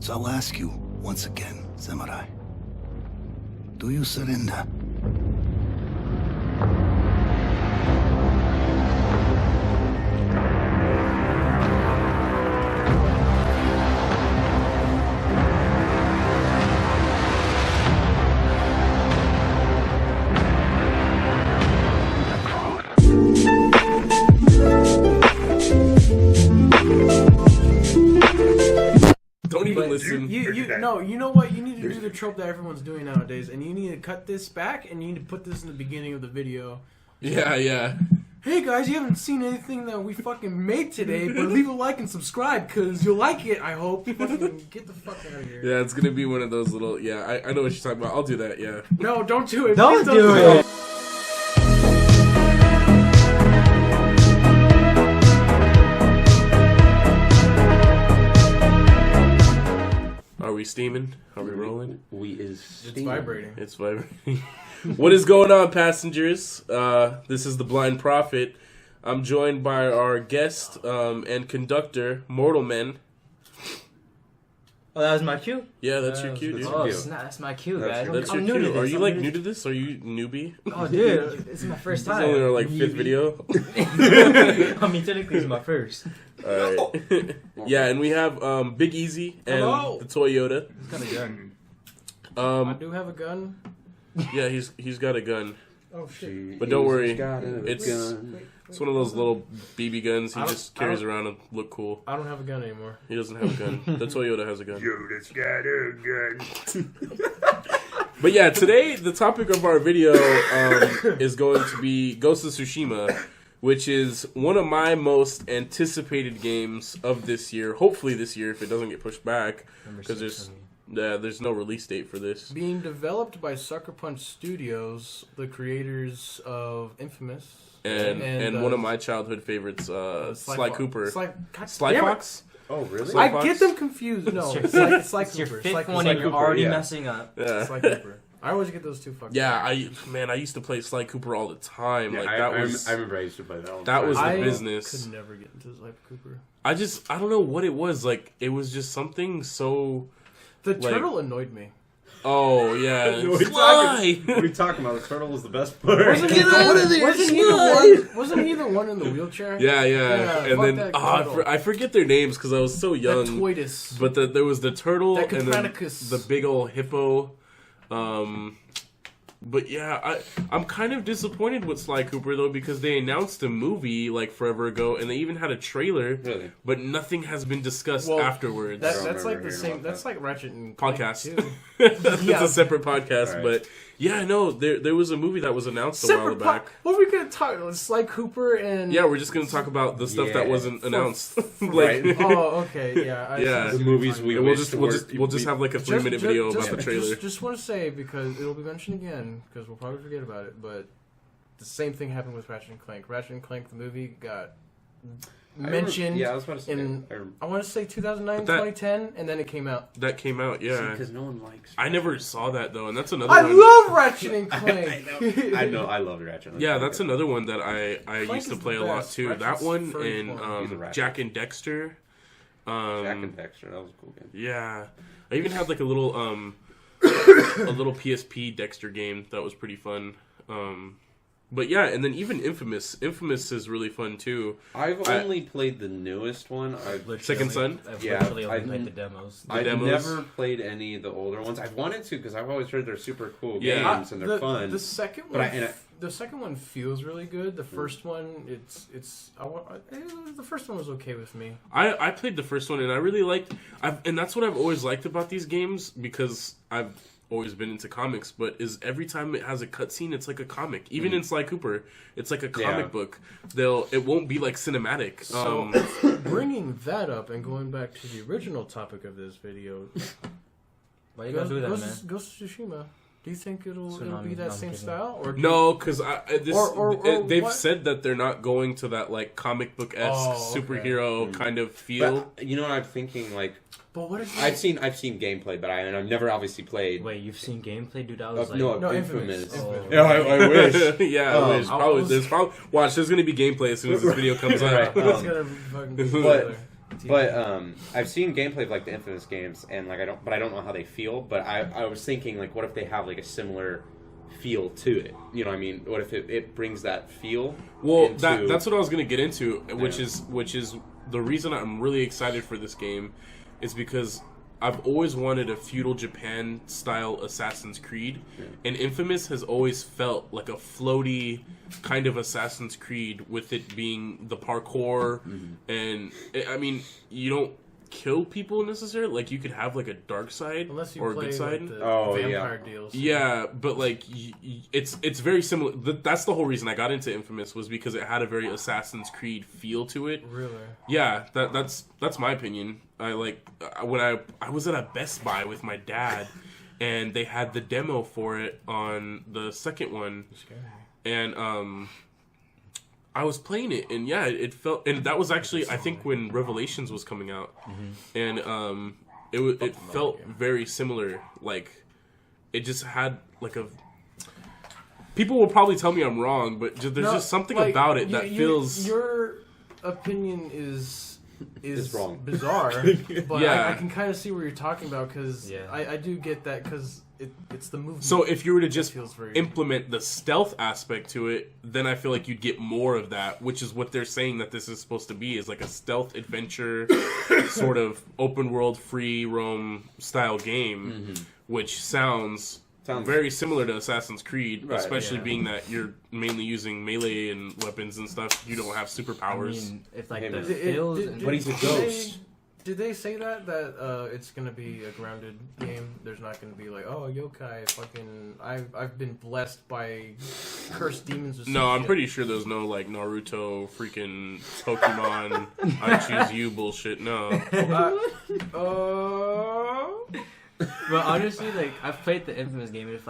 So I'll ask you once again, Samurai. Do you surrender? Don't even listen. No, you know what? You need to do the trope that everyone's doing nowadays, and you need to cut this back, and you need to put this in the beginning of the video. Yeah. Hey guys, you haven't seen anything that we fucking made today, but leave a like and subscribe, because you'll like it, I hope. Fucking get the fuck out of here. Yeah, it's gonna be one of those little... Yeah, I know what you're talking about. I'll do that, yeah. No, don't do it. Don't Please do it. Are we steaming? Are we rolling? It's vibrating. It's vibrating. What is going on, passengers? This is the Blind Prophet. I'm joined by our guest and conductor, Mortal Men. Oh, that was my cue? Yeah, that's your cue, dude. Oh, snap, that's my cue, guys. That's I'm your new cue. to Are this. you, like, new to this? Are you newbie? Oh, dude, this is my first This is time. only our, like, fifth video. I mean, technically, it's my first. Alright. Yeah, and we have Big Easy and Hello. the Toy Yoda. He's got a gun. I do have a gun. Yeah, he's got a gun. Oh shit. But don't worry, It's it's one of those little BB guns he I don't- just carries around and look cool. I don't have a gun anymore. He doesn't have a gun. The Toyota has a gun. Yoda's got a gun. But yeah, today the topic of our video is going to be Ghost of Tsushima, which is one of my most anticipated games of this year. Hopefully this year, if it doesn't get pushed back, because there's no release date for this. Being developed by Sucker Punch Studios, the creators of Infamous. And one of my childhood favorites, Sly Cooper. Sly damn it. Fox? Oh, really? Sly I Fox? get them confused. No, Sly It's your Cooper. fifth Sly one Cooper. and you're Cooper, already yeah. messing up. Yeah. Sly Cooper. I always get those two fucked Yeah, up. I used to play Sly Cooper all the time. Yeah, Like I that remember I used to play that all the that time. was the I business. could never get into Sly Cooper. I don't know what it was. Like it was just something so. The Like- turtle annoyed me. Oh yeah, What are you Sly! What are you talking about? The turtle was the best part. Wasn't he the one in the wheelchair? Yeah, Yeah, and fuck then that I turtle. forget their names because I was so That young. Toitus. But there was the turtle That and then Copernicus. the big old hippo. But yeah, I'm kind of disappointed with Sly Cooper though because they announced a movie like forever ago and they even had a trailer, Really? but nothing has been discussed Well, afterwards. That's remember like the hearing same. about That's that. like Ratchet and Clank Podcast. too. That's Yeah. a separate podcast, Right. but yeah, no, there was a movie that was announced a while Separate back. What are we gonna talk about? Sly Cooper and Yeah, we're just gonna talk about the stuff that Yeah. wasn't announced. Right. Oh, okay, yeah. Yeah. The movies we we'll wish just have like a 3-minute video about the trailer. Just want to say because it'll be mentioned again because we'll probably forget about it. But the same thing happened with Ratchet and Clank. Ratchet and Clank, the movie, got mentioned. Yeah, I was about to say. I want to say 2009, But that- 2010, and then it came out. That came out, yeah. Because no one likes. I never saw that though, and that's another I one. love Ratchet and Clank. I know. I love Ratchet. Yeah, that's another one that I Clank used to is play the a lot best. too. Ratchet's That one first and one. He's a Ratchet. Jack and Dexter. Jack and Dexter. That was a cool game. Yeah, I even had like a little PSP Dexter game that was pretty fun. But yeah, and then even Infamous. Infamous is really fun too. I've only played the newest one. Second Son? I've Yeah, literally only I've- played the demos. I've demos? never played any of the older ones. I've wanted to because I've always heard they're super cool Yeah. games and they're fun. The second But one, the second one feels really good. The first one, the first one was okay with me. I played the first one and I really liked. And that's what I've always liked about these games because I've always been into comics. But is every time it has a cutscene, it's like a comic. Even in Sly Cooper, it's like a comic book. It won't be like cinematic. So, bringing that up and going back to the original topic of this video, Why you gotta do that, man? Ghost of Tsushima. Do you think it'll Tsunami, be that no, I'm same kidding. style? Or No, because they've what? said that they're not going to that like comic book esque okay. superhero kind of feel. But you know what I'm thinking? Like But what if I've seen gameplay, but I've never obviously played. Wait, you've seen gameplay, dude? I was like, No, No, Infamous. Infamous. Oh. Yeah, I wish. Yeah, I wish. I Probably was- there's probably watch. There's gonna be gameplay as soon as this video comes out. Right. It's gonna be fucking But But I've seen gameplay of like the Infamous games, and like I don't know how they feel. But I was thinking like, what if they have like a similar feel to it? You know what I mean? What if it brings that feel? Well, into... that's what I was going to get into, which is the reason I'm really excited for this game is because I've always wanted a feudal Japan style Assassin's Creed, and Infamous has always felt like a floaty kind of Assassin's Creed, with it being the parkour, and I mean, you don't kill people necessarily. Like, you could have like a dark side or a good side. Like the vampire deals. Yeah, but like it's very similar. That's the whole reason I got into Infamous, was because it had a very Assassin's Creed feel to it. Really? Yeah, that's my opinion. When I was at a Best Buy with my dad, and they had the demo for it on the second one, and I was playing it, and yeah, it felt, and that was actually I think when Revelations was coming out, and it felt very similar. Like, it just had like a. People will probably tell me I'm wrong, but there's just something about it that feels. Your opinion is wrong. Bizarre, but Yeah. I can kind of see what you're talking about, because I do get that, because it's the movement. So if you were to just very... implement the stealth aspect to it, then I feel like you'd get more of that, which is what they're saying that this is supposed to be, is like a stealth adventure sort of open world free roam style game, which sounds very similar to Assassin's Creed, especially being that you're mainly using melee and weapons and stuff. You don't have superpowers. I mean, if like the feels, but he's a ghost. Did they say that it's gonna be a grounded game? There's not gonna be like, oh, yokai, fucking, I've been blessed by cursed demons. Or No, I'm pretty sure there's no like Naruto, freaking Pokemon, I choose you bullshit. No. But honestly, like, I've played the Infamous game, and if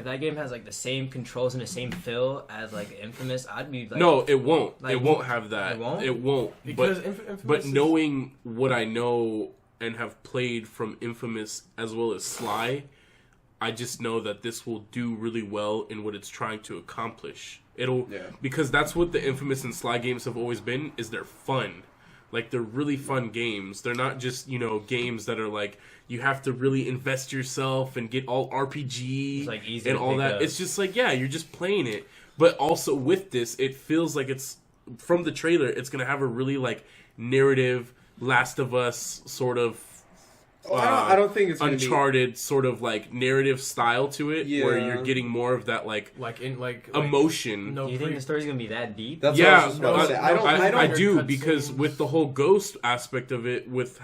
that game has like the same controls and the same feel as like Infamous, I'd be like, no, it won't. Like, it won't have that. It won't. It won't. Because But knowing what I know and have played from Infamous as well as Sly, I just know that this will do really well in what it's trying to accomplish. Because that's what the Infamous and Sly games have always been, is they're fun. Like, they're really fun games. They're not just, games that are like, you have to really invest yourself and get all RPG like easy and all that. It's just like, yeah, you're just playing it. But also with this, it feels like it's, from the trailer, it's going to have a really, like, narrative, Last of Us sort of, I don't think it's Uncharted sort of like narrative style to it, where you're getting more of that like emotion. Do you think the story's gonna be that deep? That's what I was about to say. I do, because with the whole ghost aspect of it, what's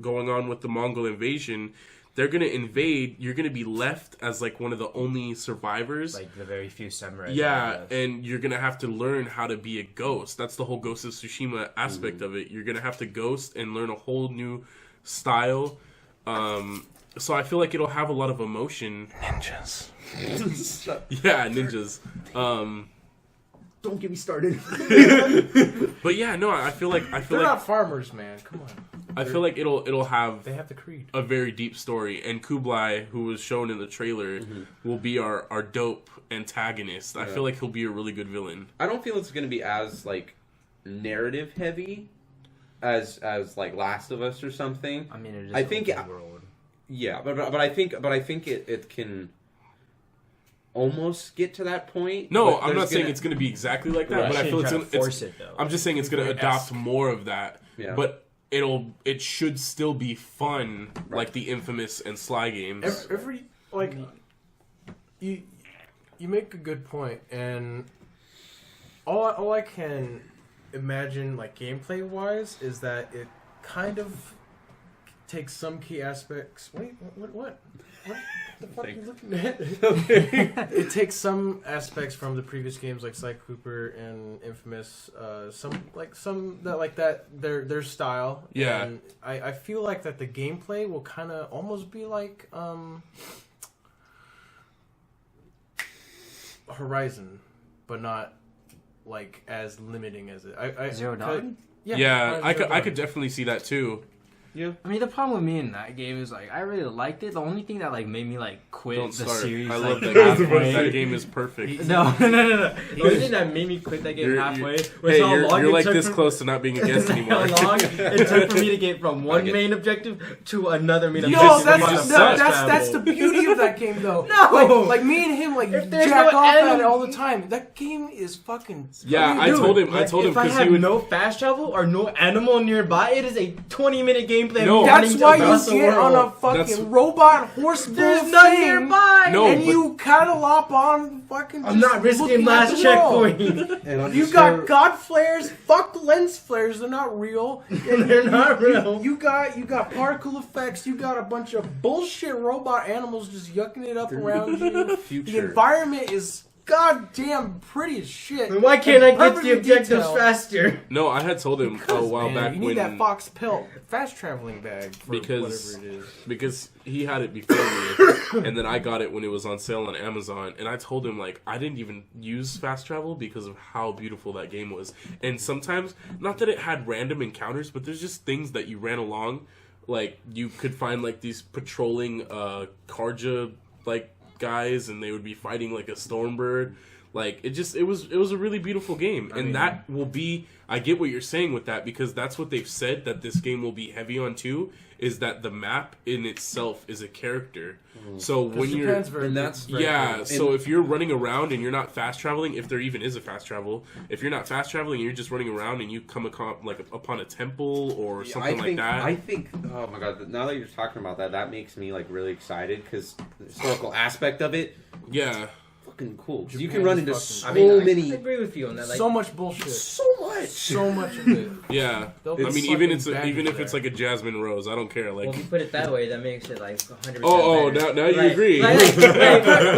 going on with the Mongol invasion, they're gonna invade. You're gonna be left as like one of the only survivors, like the very few samurai. Yeah, and you're gonna have to learn how to be a ghost. That's the whole Ghost of Tsushima aspect of it. You're gonna have to ghost and learn a whole new style. So I feel like it'll have a lot of emotion. Ninjas. Yeah, ninjas. Don't get me started. But yeah, no, I feel like they're not farmers, man. Come on. I feel like it'll have they have the creed, a very deep story, and Kublai, who was shown in the trailer, will be our dope antagonist. I feel like he'll be a really good villain. I don't feel it's going to be as like narrative heavy as like Last of Us or something. I mean, it is. I think world. Yeah, but I think it can almost get to that point. No, I'm not saying it's going to be exactly like that, but I feel it's going to force it though. I'm just saying it's going to adopt more of that. Yeah. But it should still be fun, like the Infamous and Sly games. Every like you make a good point, and all I can imagine, like gameplay wise, is that it kind of takes some key aspects. Wait, what the fuck are you looking at? It takes some aspects from the previous games, like Sly Cooper and Infamous. Some that their style. Yeah. And I feel like that the gameplay will kind of almost be like Horizon, but not like as limiting as it. Zero Dawn? Yeah, I could definitely see that too. Yeah. I mean, the problem with me in that game is like I really liked it. The only thing that like made me like quit Don't the start. series. I like, love that halfway- game. That game is perfect. No. The only thing that made me quit that game halfway was Hey, how long you're it like took this for- close to not being a guest anymore. How long it took for me to get from one main objective to another main You objective. just- No, you just that's the beauty of that game, though. No! like me and him, like If there's jack no off at end- it all the time. That game is fucking. Yeah, I Dude, told him if I because he have would. no fast travel or no animal nearby, it is a 20-minute gameplay. No. That's why you across the get on world. a That's- fucking robot horse bull There's none thing, nearby. No, and but- you catalop on fucking. I'm just not risking looking at last the world. checkpoint. And You got god flares, fuck lens flares. They're not real. And They're not real. You got particle effects. You got a bunch of bullshit robot animals just yucking it up around you. The Future. environment is goddamn pretty as shit. Then why can't I get the Perfectly objectives detailed. faster? No, I had told him a while Man, back you need when that Fox Pelt fast traveling bag for Because- whatever it is. because he had it before me, and then I got it when it was on sale on Amazon. And I told him like I didn't even use fast travel because of how beautiful that game was. And sometimes, not that it had random encounters, but there's just things that you ran along. Like you could find like these patrolling Karja like guys, and they would be fighting like a Stormbird. Like it was a really beautiful game, and that will be. I get what you're saying with that because that's what they've said that this game will be heavy on too. Is that the map in itself is a character. So when you're Japan's very and that's- very yeah, cool. so if you're running around and you're not fast traveling, if there even is a fast travel, if you're not fast traveling and you're just running around and you come upon a temple or something like that. I think. Oh my god! Now that you're talking about that, that makes me like really excited because the historical aspect of it, Yeah. fucking cool. 'Cause you Japan can run is into fucking- so I mean, many, I agree with you on that. Like, So much bullshit. so much. So much of it. Yeah. They'll I put mean, fucking even badges if it's there. like a Jasmine Rose, I don't care. well, Like, if you put it that way, that makes it like 100%. oh, better. now you Like- agree. Like,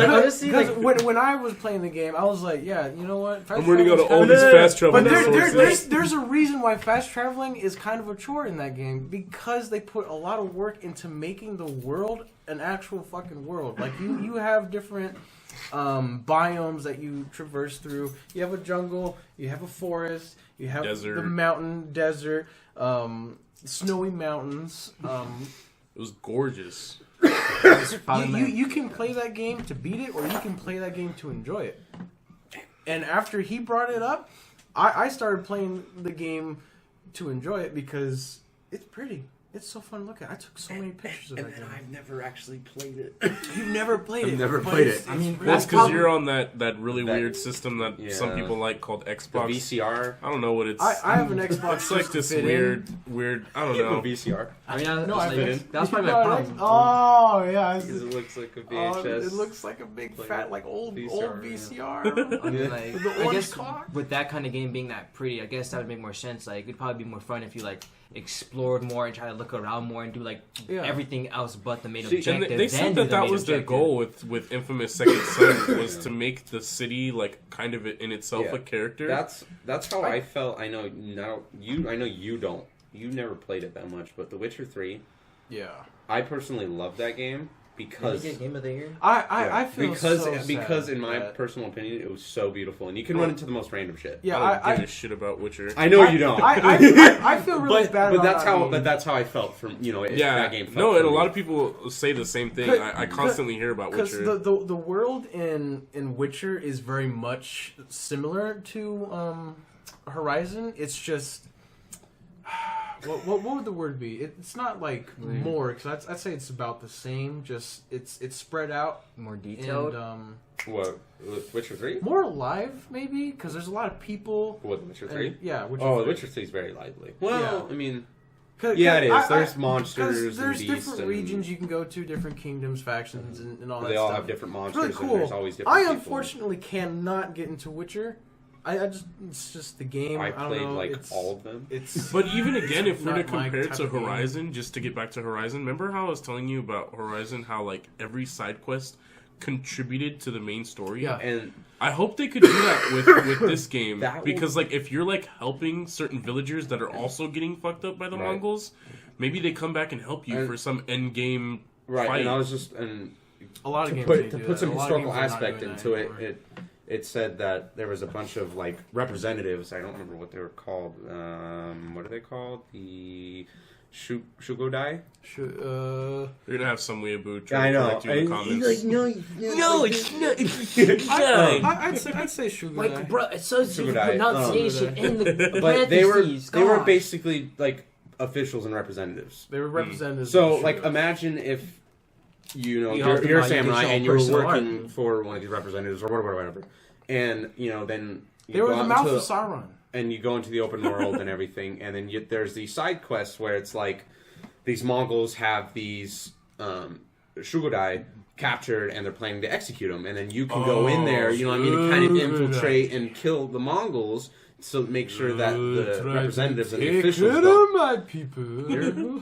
honestly, Because like, when I was playing the game, I was like, yeah, you know what? Fast I'm running out of all traveling's these kinda- fast travel But resources. there's a reason why fast traveling is kind of a chore in that game because they put a lot of work into making the world an actual fucking world. Like you have different biomes that you traverse through. You have a jungle, you have a forest, you have Desert. the mountain, desert, snowy mountains. It was gorgeous. You can play that game to beat it, or you can play that game to enjoy it. And after he brought it up, I started playing the game to enjoy it because it's pretty. It's so fun to look at. I took so many pictures of that game. I've never actually played it. You've never played it. I've never but played it's- it. I mean, That's because you're on that really That- weird system that some yeah. people like called The Xbox. VCR. I don't know what it's. I have an Xbox. It's like just to this fit weird. I don't know. VCR. I mean, No, I that's probably my No, problem. Oh yeah, Because it looks like a oh, VHS. it looks like a big like fat a like old VCR, VCR. I mean, like, With the I orange guess cock? with that kind of game being that pretty, I guess that would make more sense. Like, it'd probably be more fun if you like explored more and try to look around more and do like Yeah. everything else but the main See, objective. And they then said do that the that main was their objective. goal with Infamous Second Son was to make the city like kind of in itself Yeah. a character. That's how I felt. I know you don't. You never played it that much, but The Witcher 3, Yeah, I personally love that game because Did you get Game of the Year? I feel because so because sad in my that- personal opinion, it was so beautiful, and you can run into the most random shit. yeah I don't I give a shit about Witcher. I know you don't. I feel really bad but about that's that how game. but that's how I felt from Yeah, that game. Felt no, for and a me. lot of people say the same thing. I constantly hear about Because Witcher. the world in Witcher is very much similar to Horizon. It's just what would the word be? It's not like more because I'd say it's about the same. Just it's spread out More detailed. and What Witcher 3? more alive maybe because there's a lot of people. What Witcher and- 3? yeah, Witcher Oh, 3. Witcher 3 is very lively. Well, Yeah. I mean, 'Cause- yeah, it is. 'cause There's 'cause monsters There's and beasts different and regions you can go to, different kingdoms, factions, and all that they all stuff. have different It's monsters, really and cool. there's always different I people. unfortunately cannot get into Witcher. I just it's just the game. I don't played know, like it's, all of them. It's But even again, if we're to not my compare it type to of game. Horizon, just to get back to Horizon, remember how I was telling you about Horizon, how like every side quest contributed to the main story? Yeah. And I hope they could do that with this game That because like if you're like helping certain villagers that are also getting fucked up by the Right. Mongols, maybe they come back and help you And- for some end game right, fight. and I was just and a lot of to games. put they to do put that. some A lot of historical games are not aspect doing that into it. anymore. it said that there was a bunch of like representatives. I don't remember what they were called. What are they called? The Shugodai? You're gonna have some weeaboo Yeah, I know. correct you in the comments. No, it's I'd say sugar. like, bro, it's so Sugar pronunciation and the But they were parentheses, basically like officials and representatives. They were representatives. So of like sugar. imagine if you're have to a buy samurai your and you were personal working art. for one of these representatives or whatever, and then you they were go the out mouth into of Sauron. and you go into the open world and everything, and then there's these side quests where it's like these Mongols have these Shugodai captured and they're planning to execute them, and then you can go in there, you know what I mean, to kind of infiltrate and kill the Mongols. So make sure that the representatives and the officials don't. my people.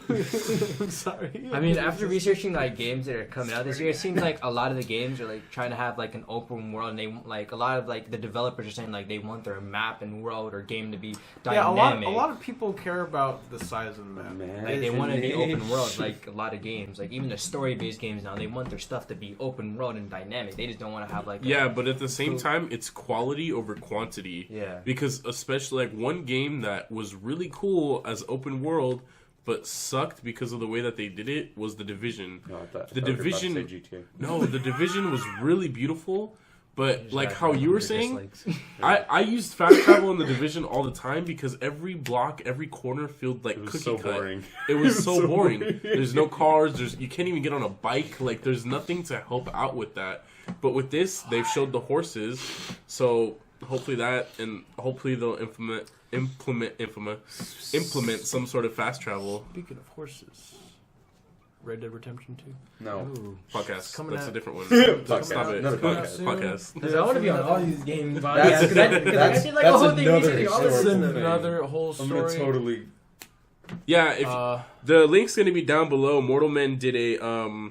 I'm sorry. I mean, after researching like games that are coming out this year, it seems like a lot of the games are like trying to have like an open world, and they like a lot of like the developers are saying like they want their map and world or game to be dynamic. Yeah, a lot of people care about the size of the map. Man. Like they want to be open world, like a lot of games, like even the story-based games now, they want their stuff to be open world and dynamic. They just don't want to have like But at the same time, it's quality over quantity. Yeah. Because especially like one game that was really cool as open world, but sucked because of the way that they did it was The Division. No, I thought The you were about to Division. say GTA. No, The Division was really beautiful, but like how you were saying, I used fast travel in The Division all the time because every block, every corner felt like It was cookie so cut. boring. It was so boring. There's no cars. You can't even get on a bike. Like there's nothing to help out with that. But with this, they've showed the horses, so hopefully they'll implement some sort of fast travel. Speaking of horses, Red Dead Redemption 2. No. Podcast. coming That's out. a different one. Podcast. Stop it. Another Podcast. podcast. Podcast. Because I want to be on all these games. That's- I feel like a whole thing another researching all this historical stuff. thing. Another whole I'm gonna story. totally. Yeah, if the link's gonna be down below. Mortal Men did a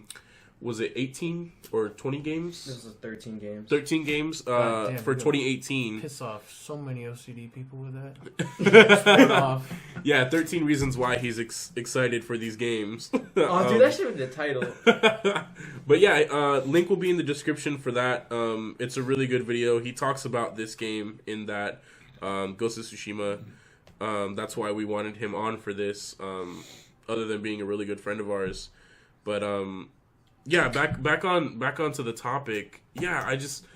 was it 18 or 20 games? This is 13 games. 13 games God damn, for good. 2018. Piss off so many OCD people with that. Split off. Yeah, 13 reasons why he's excited for these games. Oh, dude, that should be the title. But yeah, link will be in the description for that. It's a really good video. He talks about this game in that Ghost of Tsushima. That's why we wanted him on for this, other than being a really good friend of ours. But yeah, back onto the topic. Yeah, I just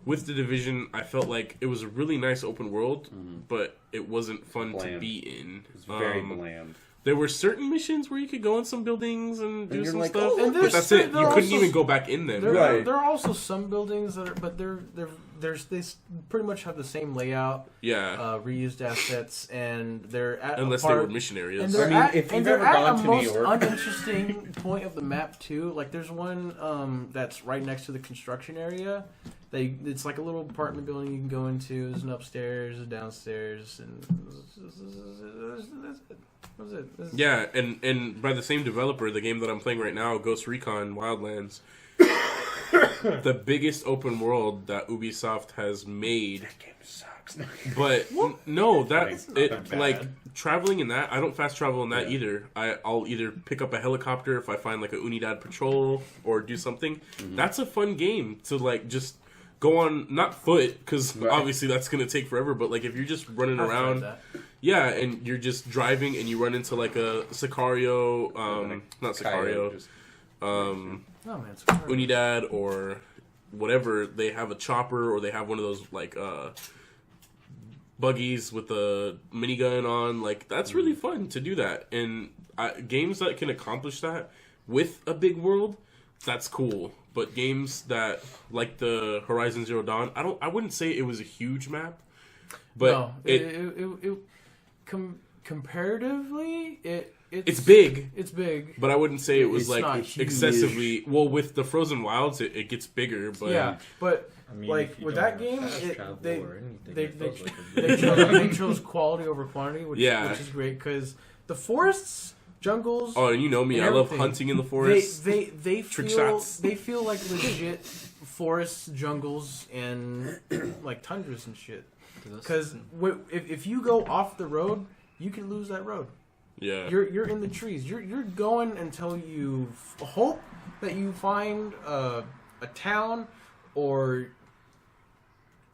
with The Division, I felt like it was a really nice open world, but it wasn't fun to Bland. be in. It's very bland. There were certain missions where you could go in some buildings and do you're some like, stuff, oh, and but there's that's still- it. there You are couldn't also even go back in them. Right. There are also some buildings that are, but they pretty much have the same layout, Yeah, reused assets, and they're at unless a they part, were mission and areas. they're I mean, at, if and you've they're ever at gone a to New most York- uninteresting point of the map too. Like there's one that's right next to the construction area. It's like a little apartment building you can go into. There's an upstairs, a downstairs, and that's it. That's it. Yeah, and by the same developer, the game that I'm playing right now, Ghost Recon Wildlands, the biggest open world that Ubisoft has made. That game sucks. But no, that It's not it that bad. like traveling in that. I don't fast travel in that either. I'll either pick up a helicopter if I find like a Unidad patrol or do something. That's a fun game to like just go on, not foot because Right. obviously that's gonna take forever. But like if you're just running I've tried around. that. Yeah, and you're just driving and you run into like a Sicario, not Sicario, Just- Oh man, it's hard. Unidad or whatever. They have a chopper or they have one of those like buggies with a minigun on. Like that's really fun to do that. And games that can accomplish that with a big world, that's cool. But games that like the Horizon Zero Dawn, I wouldn't say it was a huge map, but no, comparatively, it's big. It's big. But I wouldn't say it was It's like not huge. excessively. Well, with the Frozen Wilds, it gets bigger. But Yeah, but I mean, like if you with don't that have game, fast travel they or anything, they it feels like a they, video they chose quality over quantity, which is great because the forests, jungles. oh, and you know me, and I love everything, hunting in the forest. They Trick feel shots. they feel like legit forests, jungles, and like tundras and shit. Because if you go off the road, you can lose that road. Yeah, You're in the trees. You're going until you hope that you find a town or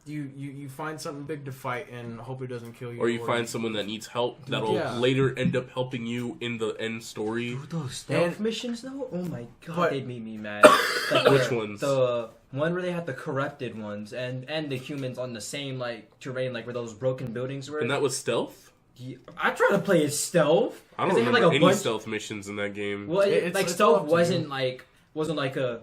you find something big to fight and hope it doesn't kill you. Or you find someone that needs help that'll later end up helping you in the end story. Dude, those stealth missions though, oh my god, But- they made me mad. Like, Which ones? The one where they had the corrupted ones and the humans on the same like terrain, like where those broken buildings were. And that was stealth? Yeah, I tried to play as stealth. I don't 'Cause they had, remember like, a any bunch... stealth missions in that game. Well, It's like all stealth up to wasn't you. like a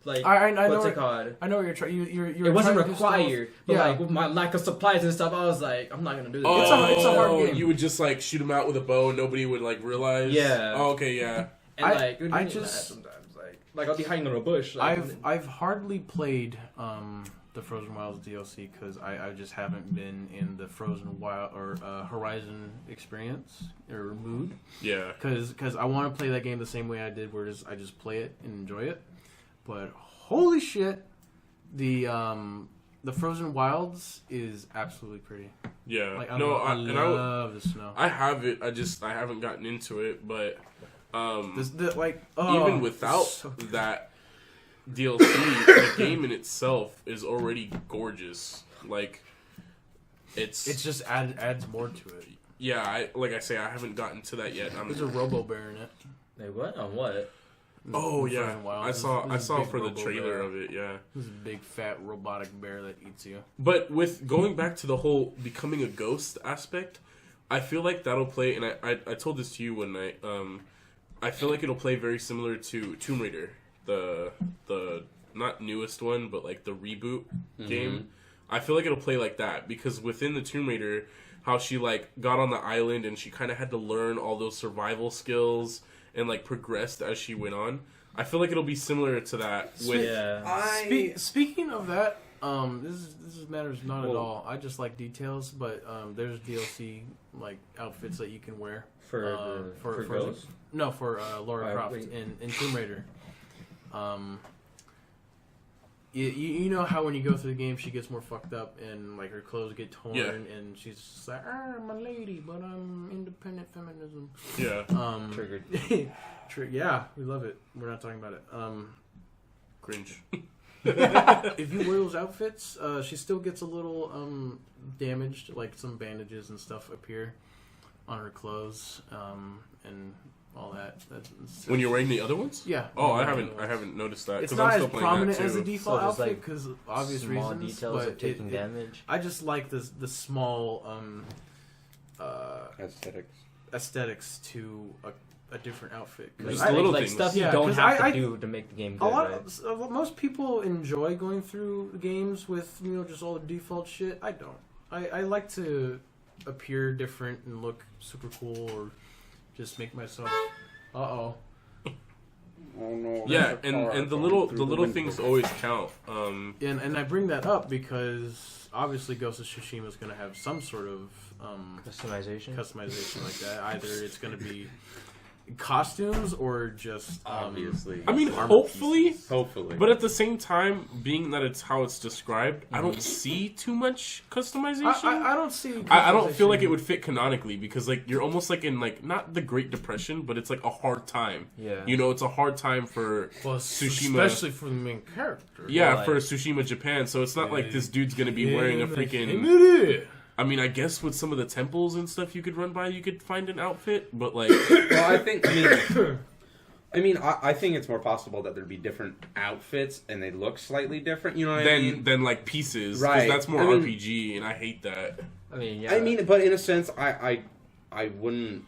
like I know what's what- it called? I know what you're trying. You're It wasn't trying to do stealth. required, but Yeah. like with my lack of supplies and stuff, I was like, I'm not gonna do this. Oh, it's a hard game. You would just like shoot them out with a bow and nobody would like realize? Yeah. Oh, okay, yeah. And I- like, it would I make me just- mad sometimes. Like I'll be hiding in a bush. Like, I've hardly played the Frozen Wilds DLC because I just haven't been in the Frozen Wild or Horizon experience or mood. Yeah. Because I want to play that game the same way I did, where I just play it and enjoy it. But holy shit, the Frozen Wilds is absolutely pretty. Yeah. Like I I love the snow. I have it. I haven't gotten into it, but Even even without that DLC, the game in itself is already gorgeous. Like it's just adds more to it. yeah. I haven't gotten to that yet. There's a Robo Bear in it. Wait, what? On what? Oh in yeah, Frozen Wilds. I There's a saw big for the Robo trailer Bear. of it. Yeah. This is a big fat robotic bear that eats you. But with going back to the whole becoming a ghost aspect, I feel like that'll play, and I told this to you one night. I feel like it'll play very similar to Tomb Raider, the not newest one, but like the reboot game. I feel like it'll play like that because within the Tomb Raider, how she like got on the island and she kind of had to learn all those survival skills and like progressed as she went on. I feel like it'll be similar to that. With Yeah. Speaking of that, this matters not at all. I just like details, but there's DLC like outfits that you can wear For Ghost? for Lara Croft wait. in Tomb Raider. You know how when you go through the game, she gets more fucked up and like her clothes get torn, and she's just like, I'm a lady, but I'm independent feminism. Yeah. Triggered. Yeah, we love it. We're not talking about it. Cringe. If you wear those outfits, she still gets a little damaged, like some bandages and stuff appear on her clothes, and all that. When you're wearing the other ones? Yeah. Oh, I haven't noticed that. It's 'cause not I'm as still playing prominent that as the too. default So just, outfit like, because obvious small reasons. details but of taking damage. I just like the small aesthetics to a different outfit. 'Cause Just I- the little like things. stuff you Yeah, don't 'cause have I- to do to make the game A good. lot Right? of most people enjoy going through games with just all the default shit. I don't. I like to appear different and look super cool, or just make myself. Oh no! Yeah, and the little things always count. And I bring that up because obviously Ghost of Tsushima is going to have some sort of Customization. like that. Either it's going to be costumes or just Obviously. I mean, armor hopefully. pieces. Hopefully. But at the same time, being that it's how it's described, I don't see too much customization. I don't see. I don't feel like it would fit canonically because like you're almost like in like not the Great Depression, but it's like a hard time. Yeah. You know, it's a hard time for Tsushima. especially for the main character. Yeah, Like- for Tsushima, Japan. So it's not like this dude's gonna be wearing a freaking. freaking. I mean, I guess with some of the temples and stuff you could run by, you could find an outfit, but like, Well, I think. I think it's more possible that there'd be different outfits and they look slightly different. You know what I mean? then like pieces, because Right. that's more I mean- RPG, and I hate that. I mean, yeah. I mean, but in a sense, I wouldn't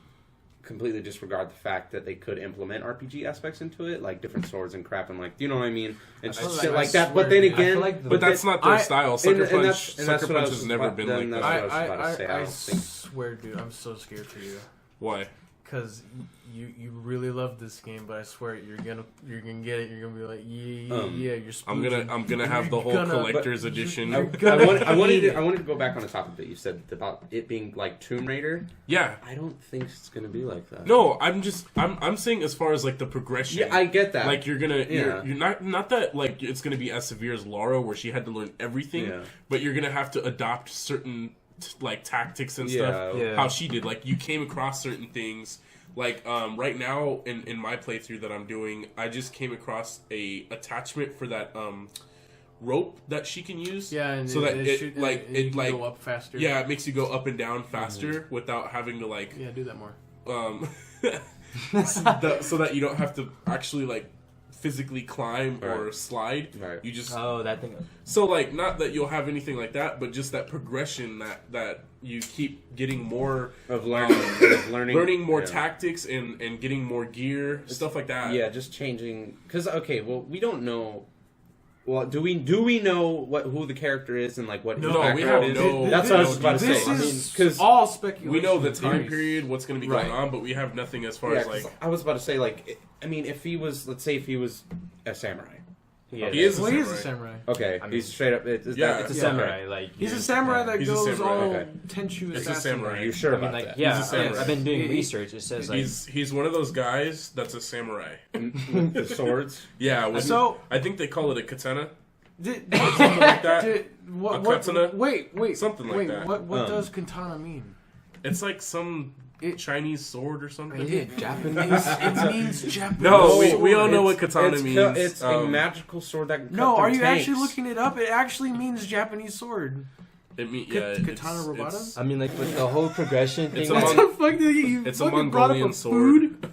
completely disregard the fact that they could implement RPG aspects into it, like different swords and crap, and like, you know what I mean, and I shit like that. swear, But then dude, I again, feel like the- But that's not their style. Sucker and Punch, that's Sucker what I Punch was has never about- been then like that's that. what I was about to say. I I don't think. swear, dude, I'm so scared for you. Why? Because you really love this game, but I swear you're gonna get it. You're gonna be like, yeah, you're. I'm gonna have the whole You're gonna- collector's edition. I wanted to go back on a topic that you said about it being like Tomb Raider. Yeah. I don't think it's gonna be like that. No, I'm saying as far as like the progression. Yeah, I get that. Like you're Yeah. not that like it's gonna be as severe as Lara where she had to learn everything, Yeah. but you're gonna have to adopt certain like tactics and Yeah. stuff. Yeah. How she did. Like you came across certain things. Like right now in my playthrough that I'm doing, I just came across a attachment for that rope that she can use. Yeah, and so that it can go up faster. Yeah, it makes you go up and down faster without having to like. Yeah, do that more. So that you don't have to actually like physically climb or slide. Right. You just that thing. so like not that you'll have anything like that, but just that progression that you keep getting more of learning more tactics and getting more gear, stuff like that. Yeah, just changing because we don't know. Well, do we know who the character is and like what? No, his background we have is? no. That's what I was about to say. This I mean, is because all speculation. we know the time theories. period, what's going to be going on, but we have nothing as far as like. I was about to say like, I mean, if he was, let's say, if he was a samurai. He is a samurai. Okay, I mean, he's straight up. It's It's a samurai. Like He's a samurai that He's a goes samurai. all Okay. Tenchu It's a assassin. samurai. Are you sure I mean, about like that? He's a yeah, samurai. I've been doing research. It says like He's one of those guys that's a samurai. With the swords. Yeah, So- I think they call it a katana. Something like that. Katana? Wait. Something like that. What does katana mean? It's like some Chinese sword or something. Japanese? It means Japanese. No, we sword. all know what katana means. It's a magical sword that can cut No, through are you tanks. actually looking it up? It actually means Japanese sword. It mean, Katana Robata? it's- I mean, like with the whole progression thing. It's a What Mon- the fuck did you It's a fucking brought up Mongolian a sword. food?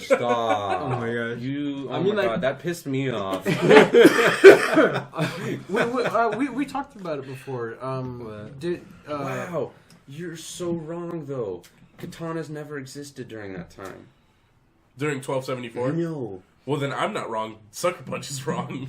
Stop. Oh my gosh. You. Oh I mean, my like- god, that pissed me off. We talked about it before. Wow, you're so wrong though. Katanas never existed during that time. during 1274. No. Well, then I'm not wrong. Sucker Punch is wrong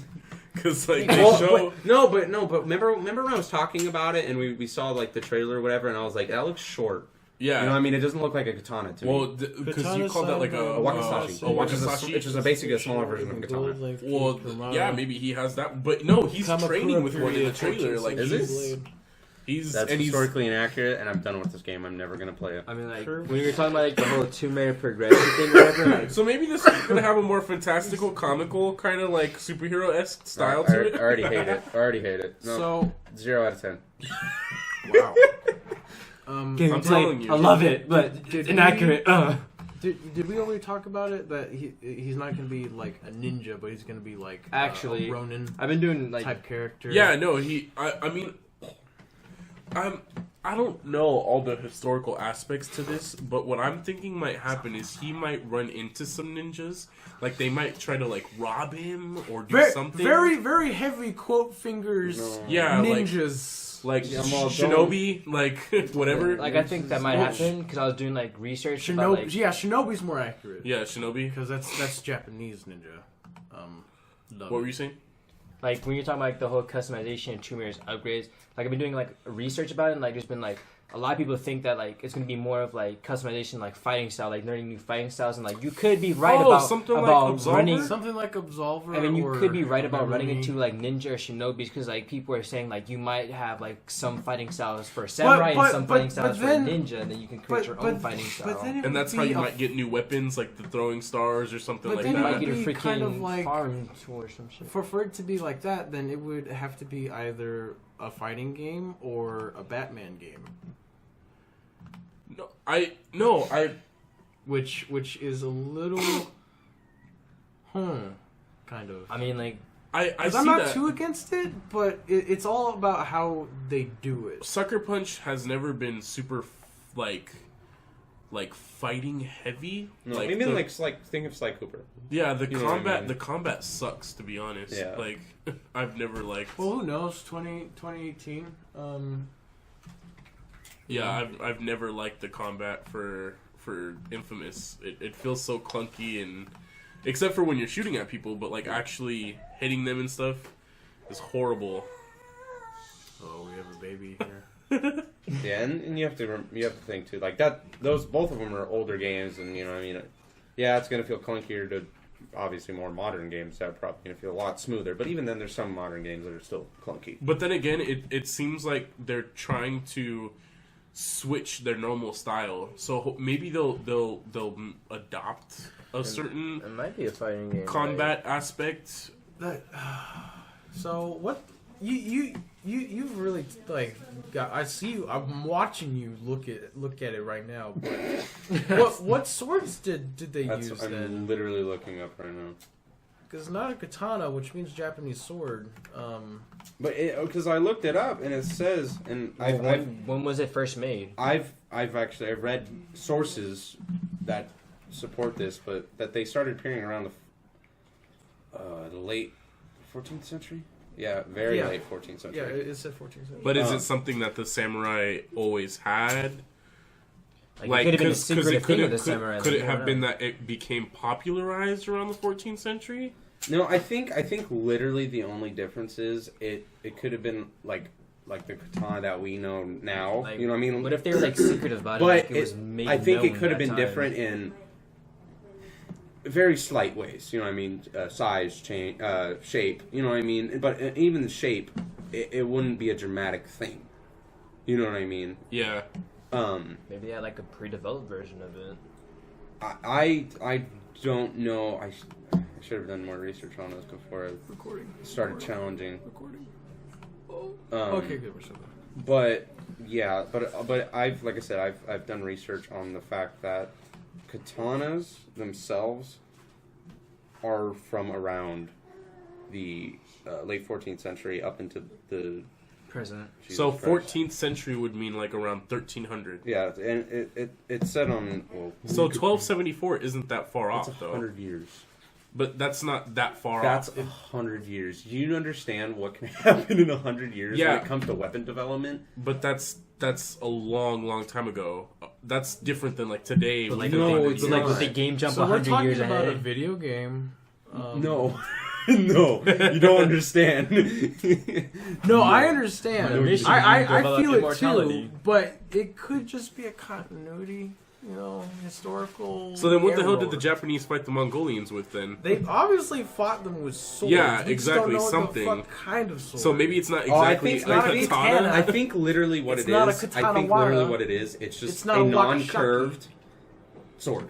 because like they Well, show. but remember when I was talking about it and we saw like the trailer or whatever, and I was like, that looks short. Yeah. You know what I mean? It doesn't look like a katana to Well, me. because you called that like a Wakizashi. a wakizashi. Which is basically a smaller version of a katana. Well, yeah, maybe he has that, but no, he's training with one in the trailer. Like, Is he's, he's That's and he's historically inaccurate, and I'm done with this game. I'm never gonna play it. I mean, like when you were talking about like the whole two-layer progression thing, whatever. Like, so maybe this is gonna have a more fantastical, comical kind of like superhero-esque style I to it. already hate it. No, So 0 out of 10. Wow. um, gameplay, I'm telling you. I love it, but it's inaccurate. did we already talk about it that he's not gonna be like a ninja, but he's gonna be like Actually, a Ronin I've been doing like type character? Yeah, no, I mean, I don't know all the historical aspects to this, but what I'm thinking might happen is he might run into some ninjas. Like, they might try to, like, rob him or do something. Very, very heavy quote fingers. No. Yeah, ninjas. like Yeah, well, Shinobi, like, whatever. like I think that might happen because I was doing like research about like Shinobi's more accurate. Yeah, Shinobi. Because that's Japanese ninja. What were you saying? like when you're talking about like the whole customization and Tomb Raider's upgrades. Like I've been doing like research about it, and like there's been like a lot of people think that like it's gonna be more of like customization, like fighting style, like learning new fighting styles, and like you could be right Oh, about something like about Absolver? running. Something like Absolver. I mean, you or could be right about running Memory. into like ninja or shinobis because like people are saying like you might have like some fighting styles for samurai and some fighting styles for ninja, and then you can create your own fighting style. But then it And would that's how be you a- might get new weapons, like the throwing stars or something But like then you it might that. get a be freaking kind of like- farm tool or some shit. For it to be like that, then it would have to be either a fighting game or a Batman game, which is a little, kind of. Uh, I mean, like I see I'm not that. too against it, but it's all about how they do it. Sucker Punch has never been super like fighting heavy. No, like even the- like think of Sly Cooper. yeah, the you know what I combat mean. the combat sucks, to be honest. Yeah. Like I've never liked. Well, who knows? 2018. Yeah, I've never liked the combat for Infamous. It feels so clunky, and except for when you're shooting at people, but like actually hitting them and stuff is horrible. Oh, we have a baby here. Yeah, and you have to think too, like that. Those both of them are older games, and you know what I mean. Yeah, it's gonna feel clunkier to obviously more modern games that are probably gonna feel a lot smoother. But even then, there's some modern games that are still clunky. But then again, it seems like they're trying to switch their normal style, so maybe they'll adopt a certain it might be a fighting game. combat aspect. So what you've really like got? I see you. I'm watching you look at it right now. But what swords did they use I'm then? literally looking up right now. Because not a katana, which means Japanese sword. But because I looked it up and it says, and when was it first made? I've read sources that support this, but that they started appearing around the late 14th century. Yeah, very late 14th century. Yeah, it said 14th century. But is it something that the samurai always had? Like, it could have been a secret thing of the samurai. Could it have been that it became popularized around the 14th century? No, I think literally the only difference is it could have been like the katana that we know now. Like, you know what I mean? What if they were like secretive about it? But Like, it was made I think it known could have that been time. different in very slight ways. You know what I mean? Size, change, shape. You know what I mean? But even the shape, it wouldn't be a dramatic thing. You know what I mean? Yeah. Maybe they had like a pre-developed version of it. I don't know. I should have done more research on this before I started challenging. Okay, good. We're still there. But yeah, but I've like I said, I've done research on the fact that katanas themselves are from around the late 14th century up into the Present. Jesus So Christ. 14th century would mean like around 1300. Yeah, and it said on So 1274 isn't that far that's off though. 100 years. But that's not that far That's off. 100 years. Do you understand what can happen in 100 years Yeah. when it comes to weapon development? But that's a long time ago. That's different than like today. But like, No, no, it's it's like not. with the game jump So we're 100 talking years about a ahead. video game. No. No, you don't understand. No, I understand. On a mission, I you develop feel it immortality. too, but it could just be a continuity, historical. So then what the hell error. did the Japanese fight the Mongolians with then? They obviously fought them with swords. Yeah, We just don't exactly, know what something. the fuck kind of sword. So maybe it's not Oh, I exactly think it's a not a katana. katana. I think literally what It's it not a is. I katana think literally wara. what it is. It's just It's not a a wakashaki. non-curved sword.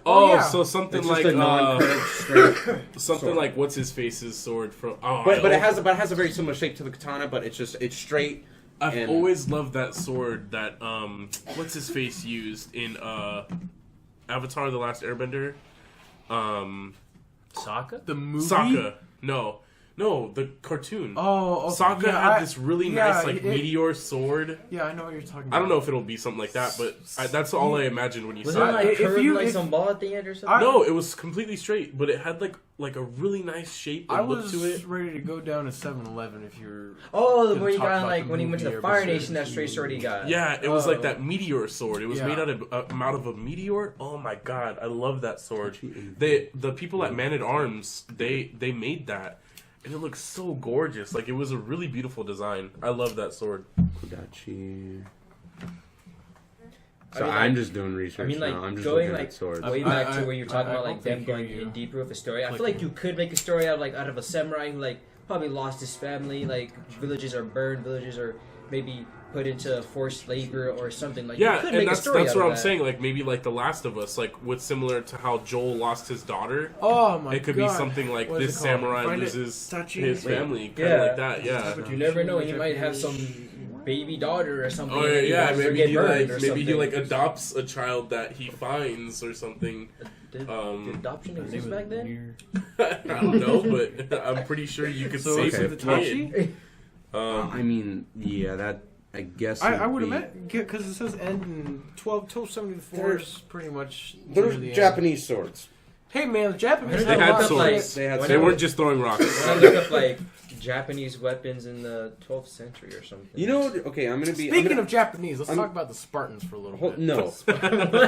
Oh, yeah. so something It's like just a non-curved straight. something sword. like what's his face's sword from. Oh, But it has a very similar shape to the katana, but it's straight. I've and- always loved that sword that what's his face used in Avatar: The Last Airbender. Sokka? the movie. Sokka. No, the cartoon. Oh, okay. Sokka yeah, had this really nice like it- meteor sword. Yeah, I know what you're talking about. I don't know if it'll be something like that, but that's all I imagined when you Was saw it like if curved you- like if- some ball at the end or something? No, it was completely straight, but it had like a really nice shape and I look was to it. ready to go down to 7-Eleven if you're. Oh, Gonna when he talk got about like the when he went to movie the or Fire besides Nation, that straight sword he got. Yeah, it was like Oh. that meteor sword. It was Yeah. made out of a meteor. Oh my god, I love that sword. The people at Man at Arms they made that, and it looks so gorgeous. Like it was a really beautiful design. I love that sword. Kodachi. I So mean, I'm like- just doing research I mean, like now. I'm just going looking like at swords. way back I- to where you're talking I about like hope them they hear going you. in deeper with a story. I feel like you could make a story out of a samurai who like probably lost his family. Like villages are burned, villages are maybe put into forced labor or something. Like you Yeah, could and make a that's story what out I'm of that. saying. Like maybe like The Last of Us, like with similar to how Joel lost his daughter. Oh my god! It could be something like What is this it called? samurai Find it. loses Touching. his Wait. family, kind Yeah. of like that. Yeah. But you never know. He might have some baby daughter or something. Oh and he yeah, has to maybe get he burned like or maybe he something. like adopts a child that he finds or something. Did adoption His name exist was back then? Mir. I don't know, but I'm pretty sure you could So save is the it kid. Itachi? I mean, yeah, that I guess. I would be- imagine because it says end in 1274 is pretty much. There's near the end. Japanese swords. Hey man, the Japanese They a had lot of swords. shit. They had Why They not? weren't just throwing rocks. When I look up like Japanese weapons in the 12th century or something. You know, okay, I'm gonna be. I'm Speaking gonna, of Japanese, let's I'm- talk about the Spartans for a little Hold- bit. no,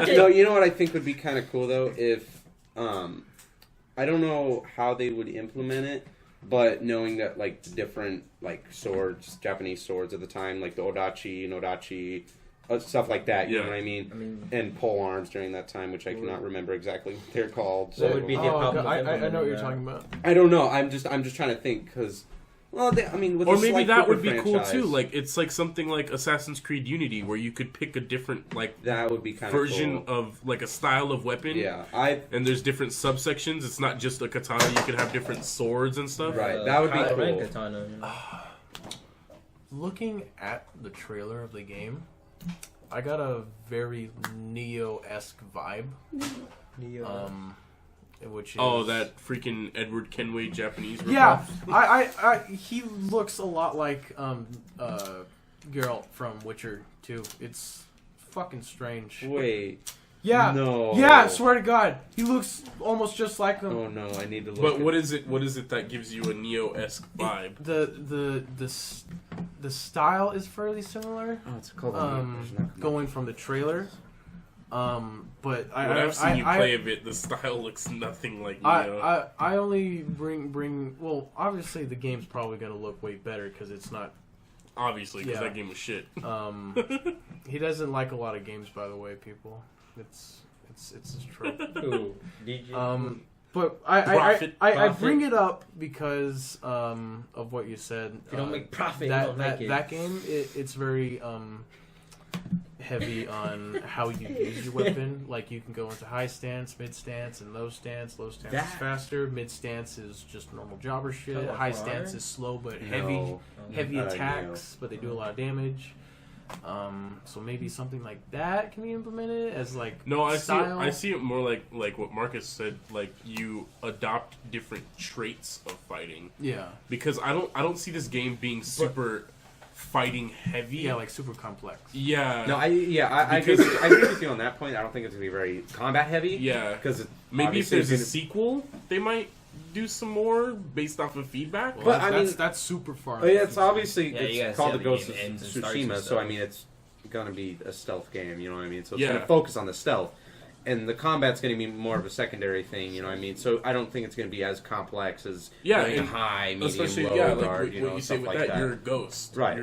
no. You know what I think would be kind of cool though if, I don't know how they would implement it, but knowing that like the different like swords, Japanese swords at the time, like the odachi, nodachi, stuff like that. You Yeah. know what I mean? I mean, And pole arms during that time, which I cannot remember exactly what they're called. What So would be the Oh, problem I with know what you're implementing talking about. I don't know. I'm just trying to think because, well, I mean, with Or a maybe slight that would bigger be cool franchise, too. Like it's like something like Assassin's Creed Unity, where you could pick a different like that would be kind of version cool. of like a style of weapon. Yeah, And there's different subsections. It's not just a katana. You could have different swords and stuff. Right, that would be Kylo Ren cool. katana, you know? Looking at the trailer of the game, I got a very Neo-esque vibe. which is that freaking Edward Kenway Japanese ripoff. Yeah, he looks a lot like Geralt from Witcher 2. It's fucking strange. Wait. Yeah. No. Yeah, swear to God, he looks almost just like him. Oh no, I need to look. But what is it? What is it that gives you a Neo-esque vibe? The style is fairly similar. Oh, it's called. Going from the trailer. But I've seen you play a bit. The style looks nothing like Neo. I only bring. Well, obviously the game's probably gonna look way better because it's not. Obviously, because that game was shit. He doesn't like a lot of games, by the way, people. It's true. Ooh, did you? But I bring it up because of what you said. If you don't make profit, that you don't like it. That game, it's very heavy on how you use your weapon. Like you can go into high stance, mid stance, and low stance. Low stance is faster. Mid stance is just normal jobber shit. High stance is slow but heavy attacks, but they do a lot of damage. So maybe something like that can be implemented as like style. I see it more like what Marcus said, like you adopt different traits of fighting. Yeah. Because I don't see this game being super fighting heavy. Yeah, like super complex. Yeah. No, I agree with you on that point. I don't think it's gonna be very combat heavy. Yeah. Because maybe if there's a sequel, they might do some more based off of feedback. Well, but I mean, that's super far. Yeah, it's obviously you it's gotta called see the how Ghost the of game ends and starts Tsushima, and so I stuff. mean it's gonna be a stealth game. You know what I mean? So it's Yeah. gonna focus on the stealth, and the combat's gonna be more of a secondary thing. You know what I mean? So I don't think it's gonna be as complex as and high, medium, especially low, like guard. what You know, you say stuff with like that, you're a ghost. Right.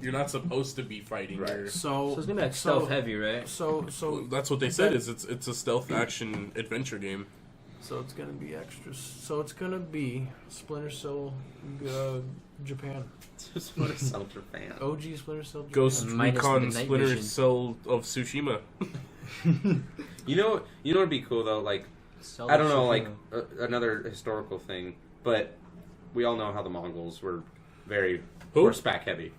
You're not supposed to be fighting. Right. So it's gonna be like stealth heavy, right? So That's what they said. Is it's a stealth action adventure game. So it's gonna be extra. So it's gonna be Splinter Cell, Japan. Splinter Cell Japan. OG Splinter Cell. Japan. Ghost Minus the Recon night Splinter vision. Cell of Tsushima. You know what'd be cool though? Like I don't know, like another historical thing, but we all know how the Mongols were very horseback heavy.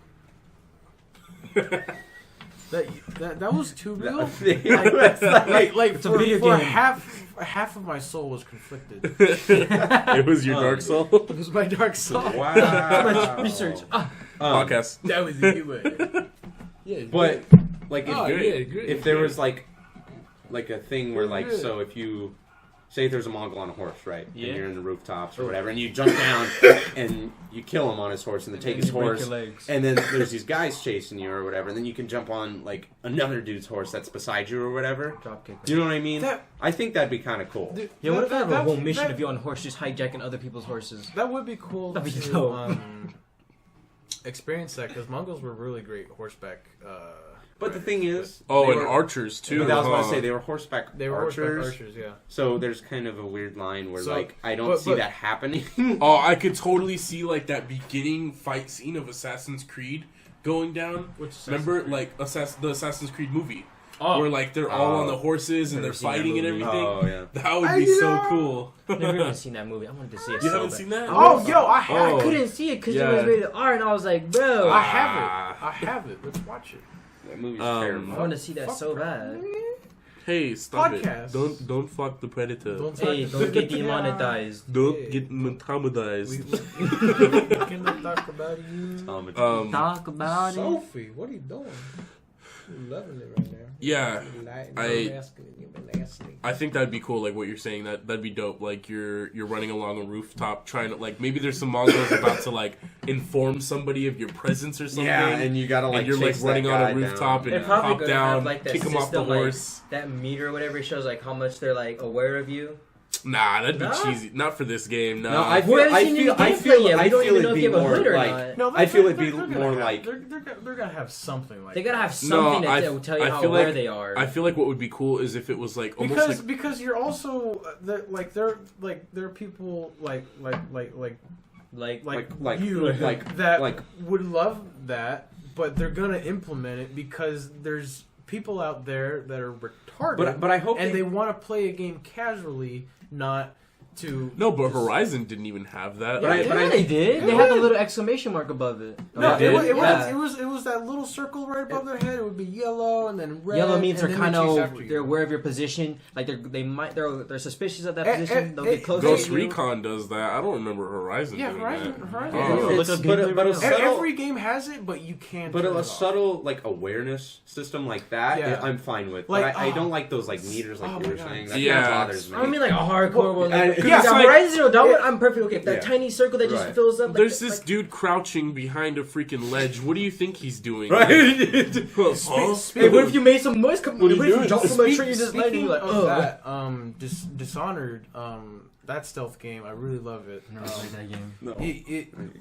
That was too real. Like for video game. half of my soul was conflicted. It was your Dark Soul It was my dark soul. wow. research. podcast. That was a good one. Yeah, But like if, good. if there was like a thing where like so if you say there's a Mongol on a horse, right? Yeah. And you're in the rooftops or whatever, and you jump down and you kill him on his horse and then take his horse, and then there's these guys chasing you or whatever, and then you can jump on like another dude's horse that's beside you or whatever. Dropkick. Do you know what I mean? I think that'd be kind of cool. Yeah, what if I have a whole mission that, of you on a horse just hijacking other people's horses? That would be cool That'd be to dope. experience that because Mongols were really great horseback. But the thing is, Oh, they and were- archers too. I was about to huh? say they were horseback They were archers. horseback archers, yeah. So there's kind of a weird line where So- like I don't but- see but- that happening. Oh, I could totally see like that beginning fight scene of Assassin's Creed going down. Which Assassin's Remember, Creed? like the Assassin's Creed movie, Oh, where like they're all Oh. on the horses and Never they're seen that fighting and movie. everything. Oh yeah. That would be so cool. Never even seen that movie. I wanted to see it. You so haven't bad. seen that? oh, yo, I have Oh. I couldn't see it because Yeah. it was rated R, and I was like, bro, I have it. I have it. Let's watch it. That movie's Um, terrible. I want to see that so bad. Hey, stop Podcast. it! Don't fuck the predator. Hey, don't get demonetized. Don't Yeah. get traumatized. We cannot talk about you. Talk about it. Sophie, what are you doing? You're loving it right now. Yeah, I I think that'd be cool. Like what you're saying, that'd be dope. Like you're running along a rooftop trying to like maybe there's some Mongols about to like inform somebody of your presence or something. Yeah, and you gotta like and you're like chase running that on guy a rooftop down. and They're probably hop gonna down, have like that kick him off the system, like, horse. that meter or whatever shows like how much they're like aware of you. Nah, that'd be Nah? cheesy. Not for this game. Nah. No, I We haven't seen any feel gameplay yet. We don't even know it'd if be you have a more hood or like not. No, I feel it'd be they're more gonna like have, they're gonna have something like They gotta that. have something No, that will tell you I how feel aware like- they are. I feel like what would be cool is if it was like almost because you're also there are people like you that would love that, but they're gonna implement it because there's people out there that are retarded. But I hope and they want to play a game casually, not to No, but Horizon didn't even have that. Yeah, Yeah, they did. They had the little exclamation mark above it. No, They did? it Yeah. was that little circle right above their head. It would be yellow and then red. Yellow means and they're then kind they chase of after you. they're aware of your position. Like they're suspicious of that position. They'll get close Ghost to you. Recon does that. I don't remember Horizon Yeah, doing Horizon. that. Horizon. Oh. Look It's- up but- gameplay but right a now. subtle- Every game has it, but you can't. But turn a it off. subtle like awareness system like that, Yeah. I'm fine with. Like, But I don't like those like meters like oh you my were God. saying. That Yeah. kind of bothers me. I mean, like a hardcore one. Like, yeah, yeah, like- Horizon Zero Dawn, I'm perfectly okay. That Yeah. tiny circle that just Right. fills up. Like, There's this like, dude crouching behind a freaking ledge. What do you think he's doing? Right? Hey, what if you made some noise? What if you dropped from a tree and just landed? Speaking You're like, of oh. that, Dishonored, that stealth game, I really love it. Never played that game. No.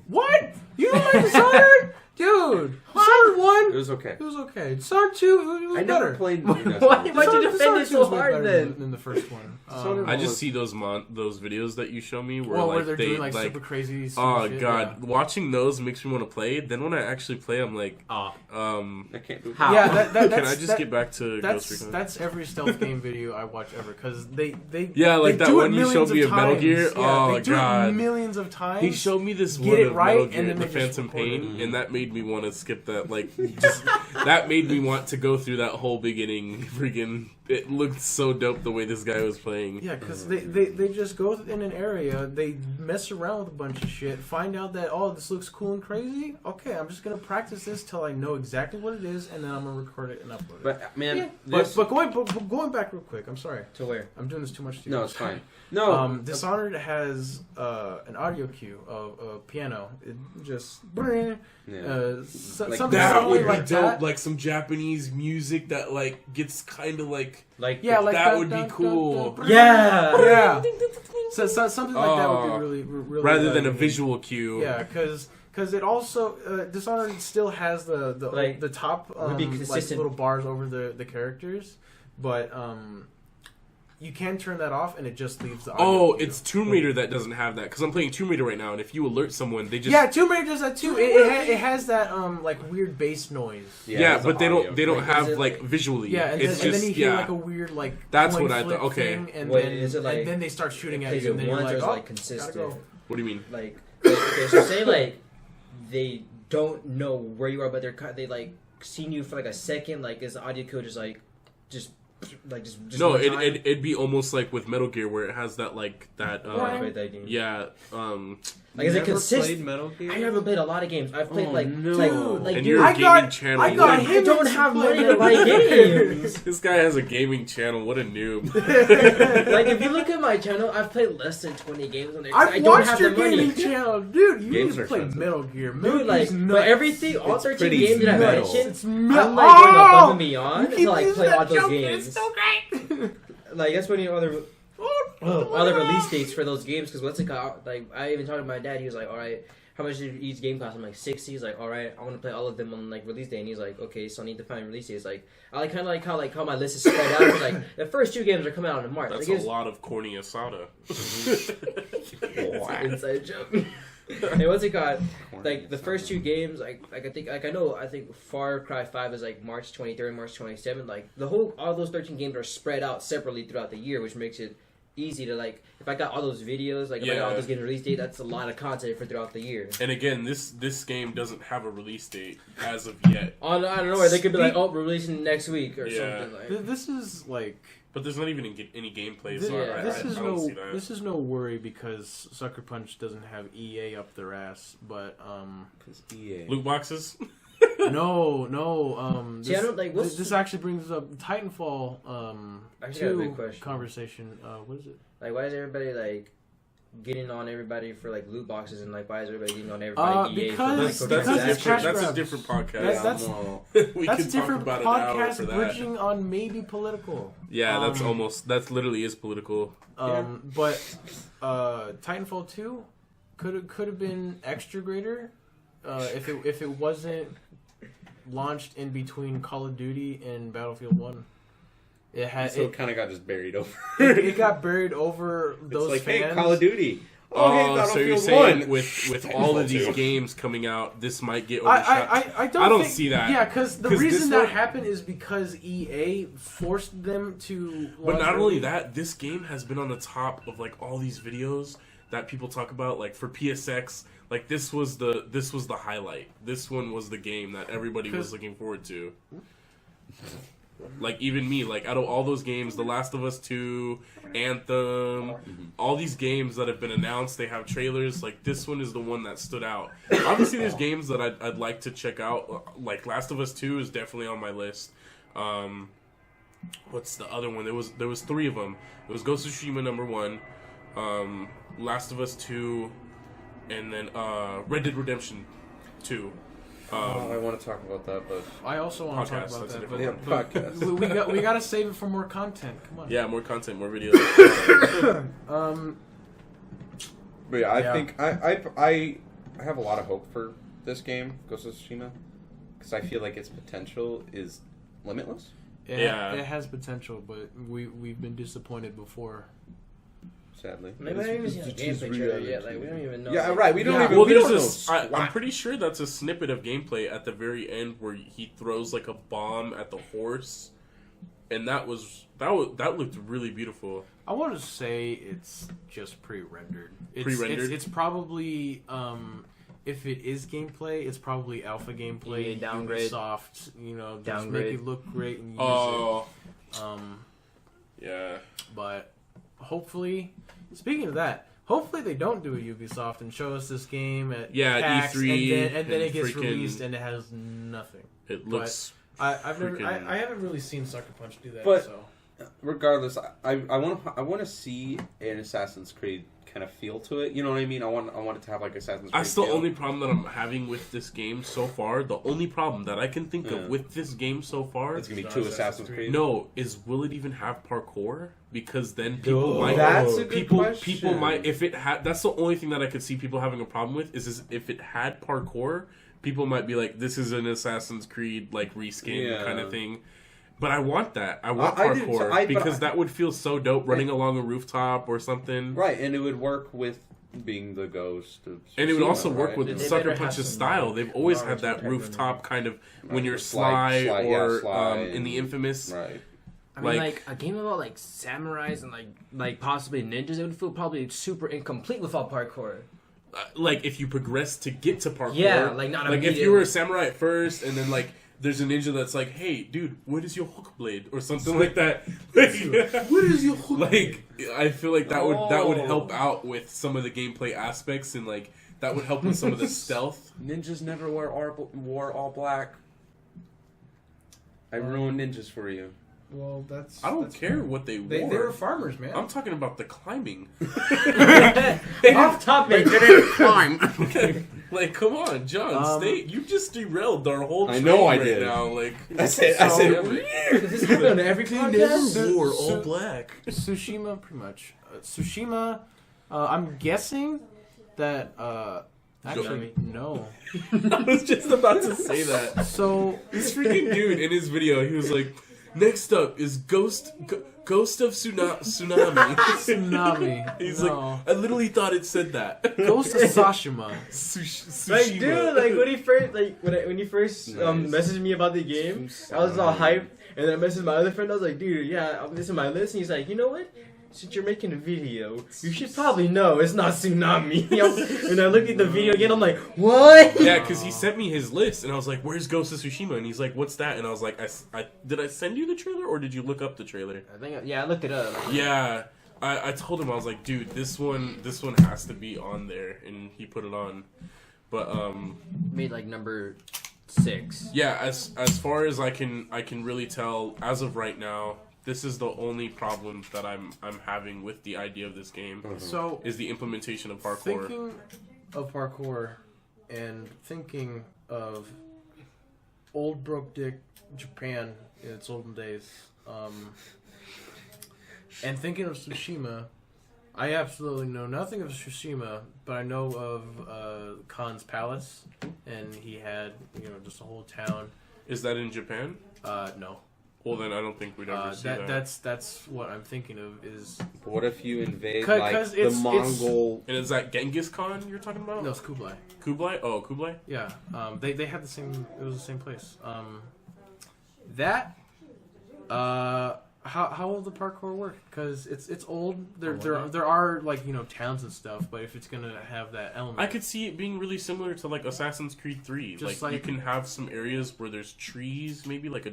What? You don't like Dishonored? Dude, Dishonored 1, It was okay. it was okay. Dishonored 2, it was I better. never played. Why'd you defend it so was way hard better then? than the first one. Dishonored I just see those videos that you show me where Well, like where they're they doing like super crazy. oh shit, god, yeah. watching those makes me want to play. Then when I actually play, I'm like, Oh. I can't do it. How? Yeah, that's, can I just get back to Ghost Recon? that's every stealth game video I watch ever because they Yeah, like they that do one it you showed millions me of of Metal times. Gear. Yeah, Oh, they do God. it millions of times. He showed me this Get one it of right, Metal and Gear, then the they just Phantom record it. Pain, and that made me want to skip that. Like, just that made me want to go through that whole beginning. Freaking, it looked so dope the way this guy was playing. Yeah, because they just go in an area, they mess around with a bunch of shit, find out that, oh, this looks cool and crazy. Okay, I'm just going to practice this till I know exactly what it is, and then I'm going to record it and upload it. But man, Yeah. this, But going back real quick, I'm sorry. To where? I'm doing this too much to you. no, it's fine. No, Dishonored has an audio cue of a piano. It just yeah. Like something That something would be like dope. that. Like some Japanese music that like gets kind of like. Like, Yeah, like that would be cool. yeah. Yeah. So something like that would Oh. be really Rather than a unique. visual cue. Yeah, because it also Dishonored still has the Like, the top would be like consistent. little bars over the characters, but you can turn that off and it just leaves the audio Oh, cue. it's Tomb Raider that doesn't have that because I'm playing Tomb Raider right now, and if you alert someone, they just Yeah, Tomb Raider does that too. It has that like weird bass noise. yeah, it's but they audio. don't Like, have is it like visually. Yeah, and, it's then, and just then you hear yeah. like a weird like That's coin what I flip thought. Okay. thing, and Wait, then is it like- and then they start shooting at Plays you, it and then you're once or like, is it, oh, like, consistent? gotta go. What do you mean? Like, okay, so say like they don't know where you are, but they like seen you for like a second. Like, is the audio code just No, one time? it'd be almost like with Metal Gear where it has that like that. Oh, I played that game. Yeah. Like, is it consistent? Played Metal Gear? I never played a lot of games. I've played Oh, like no. like And dude, you're a I got- gaming channel. I got What a- him. I don't have money to buy games. This guy has a gaming channel. What a noob. Like, if you look at my channel, I've played less than 20 games on there. 'cause I I've don't watched have your the money. gaming channel, dude. You Games need are to play expensive. Metal Gear. Metal Dude, like, Gear's but nuts. everything, all It's 13 pretty games that I metal. mentioned, It's I'm metal. like going above and You beyond keep to like using play that all those joke, games. It's so great. Like, that's when you other release dates for those games, because what's it called? Like, I even talked to my dad. He was like, "All right, how much did each game cost?" I'm like, 60. He's like, "All right, I want to play all of them on like release day." And he's like, "Okay, so I need to find release dates." Like, I like kind of like how my list is spread out. It's like the first 2 games are coming out in March. That's Like, a lot of corny asada. It's an inside joke. Hey, what's it called? Like the first 2 games, I think Far Cry 5 is like March 23rd, March 27th. Like all those 13 games are spread out separately throughout the year, which makes it easy to like. If I got all those videos, like if I got all Yeah. those games release date, that's a lot of content for throughout the year. And again, this game doesn't have a release date as of yet. I don't know where they could be like, "Oh, we're releasing next week" or Yeah. something like. This is like But there's not even any gameplay, this, so Yeah. this I is don't see no that. this is no worry because Sucker Punch doesn't have EA up their ass, but EA. Loot boxes? no See, I don't like what's this actually brings up Titanfall I actually got a big 2 question. conversation. What is it? like why is everybody like getting on everybody for like loot boxes, and like why is everybody getting on everybody EA because- for That's, like, because a it's cash different grabs. different podcast. That's- we That's could a talk different about an hour podcast for that. bridging on maybe political. Yeah, that's Um, that's literally is political. But Titanfall 2 could have been extra greater if it wasn't launched in between Call of Duty and Battlefield 1. It had So it kind of got just buried over. it got buried over those It's like, fans. hey, Call of Duty. Oh, so you're saying one. with all of these Titanfall 2. games coming out, this might get overshot? I don't think, see that. Yeah, because the 'Cause reason this that one- happened is because EA forced them to. But not only that, this game has been on the top of like all these videos that people talk about, like for PSX. Like this was the highlight. This one was the game that everybody was looking forward to. Like even me, like out of all those games, The Last of Us 2, Anthem, all these games that have been announced, they have trailers. Like this one is the one that stood out. Obviously, there's games that I'd like to check out. Like Last of Us 2 is definitely on my list. What's the other one? There was 3 of them. It was Ghost of Tsushima #1, Last of Us 2, and then Red Dead Redemption 2. I want to talk about that, but I also want to talk Podcast, about that's a that. different But podcast. we gotta save it for more content. Come on. Yeah, more content, more videos. But yeah, I Yeah. think I have a lot of hope for this game, Ghost of Tsushima, because I feel like its potential is limitless. Yeah. It has potential, but we've been disappointed before. Sadly, Maybe I haven't even seen a gameplay trailer yet. Like we don't even know. Yeah, right. We don't even. Well, we there's don't this. know I'm squat. pretty sure that's a snippet of gameplay at the very end where he throws like a bomb at the horse, and that looked really beautiful. I want to say it's just pre-rendered. Pre-rendered? It's probably if it is gameplay, it's probably alpha gameplay. EA downgrade. Soft, just Downgrade. make it look great and use Oh, it. yeah. But hopefully, speaking of that, hopefully they don't do a Ubisoft and show us this game at PAX, E3, and then it gets freaking- released and it has nothing. It looks. I've never, freaking- I haven't really seen Sucker Punch do that. But- so Regardless, I want to see an Assassin's Creed kind of feel to it. You know what I mean? I want it to have like Assassin's Creed. That's the feel. only problem that I'm having with this game so far. The only problem that I can think Yeah. of with this game so far, It's gonna be It's 2 not Assassin's Creed. no, is will it even have parkour? Because then people Oh, might. that's a good People question. might, if it had. That's the only thing that I could see people having a problem with is if it had parkour, people might be like, "This is an Assassin's Creed like reskin Yeah. kind of thing." But I want that. I want I do too. parkour But because that would feel so dope running along a rooftop or something. Right, and it would work with being the ghost of And it would Tsushima, also work right? with They Sucker better have Punch's some, style. like, They've always had Naruto that type rooftop kind of when you're Slide, Sly yeah, or Sly in the Infamous. Right. I mean, Like- like a game about like samurais and like possibly ninjas, it would feel probably super incomplete without parkour. Like if you progress to get to parkour. Yeah, like not like if immediately. you were a samurai at first and then like there's a ninja that's like, "Hey, dude, what is your hook blade?" or something like that. what is your Like I feel like that would Oh. help out with some of the gameplay aspects and like that would help with some of the stealth. Ninjas never wore all black. I ruined ninjas for you. Well, that's I don't that's care what they They wore. were farmers, man. I'm talking about the climbing. Off topic. Climb. Like, come on, John, you just derailed our whole I train know I right did. now. Like, I said. Does this happen on every podcast? wore all black. Tsushima, pretty much. Tsushima, I'm guessing that. Actually, no. I was just about to say that. So This freaking dude in his video, he was like, "Next up is Ghost of Tsunami." Tsunami. He's no. like, I literally thought it said that. Ghost of Tsushima. Like, Tsushima. dude, like when you first messaged me about the game, I was all hyped, and then I messaged my other friend. I was like, dude, yeah, this is my list. And he's like, you know what? Since you're making a video, you should probably know it's not Tsunami. And I looked at the video again. I'm like, what? Yeah, because he sent me his list, and I was like, "Where's Ghost of Tsushima?" And he's like, "What's that?" And I was like, "Did I send you the trailer, or did you look up the trailer?" I think, yeah, I looked it up. Yeah, I told him, I was like, "Dude, this one has to be on there," and he put it on. But Made like number 6. yeah, as far as I can really tell, as of right now, this is the only problem that I'm having with the idea of this game. So Is the implementation of parkour. thinking of parkour and thinking of old broke dick Japan in its olden days, and thinking of Tsushima, I absolutely know nothing of Tsushima, but I know of Khan's palace, and he had just a whole town. Is that in Japan? No. Well, then I don't think we'd ever see that. That's what I'm thinking of is. But what if you invade 'Cause the Mongol? And is that Genghis Khan you're talking about? No, it's Kublai. Kublai? Oh, Kublai? Yeah. They had the same. It was the same place. That. How will the parkour work? Because it's old. There are like towns and stuff, but if it's gonna have that element, I could see it being really similar to like Assassin's Creed 3. Just Like you like- can have some areas where there's trees, maybe like a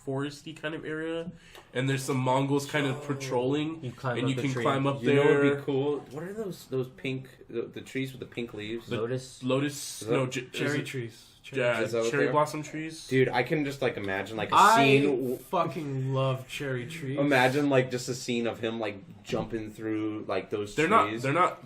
foresty kind of area, and there's some Mongols kind of patrolling, You climb and up you the can tree. climb up You know what there. would be cool? What are those pink the trees with the pink leaves? Lotus. Lotus, that no, cherry trees. Yeah, Is that what cherry they are? blossom trees. Dude, I can just like imagine like a I scene. fucking love cherry trees. Imagine like just a scene of him like jumping through like those They're trees. not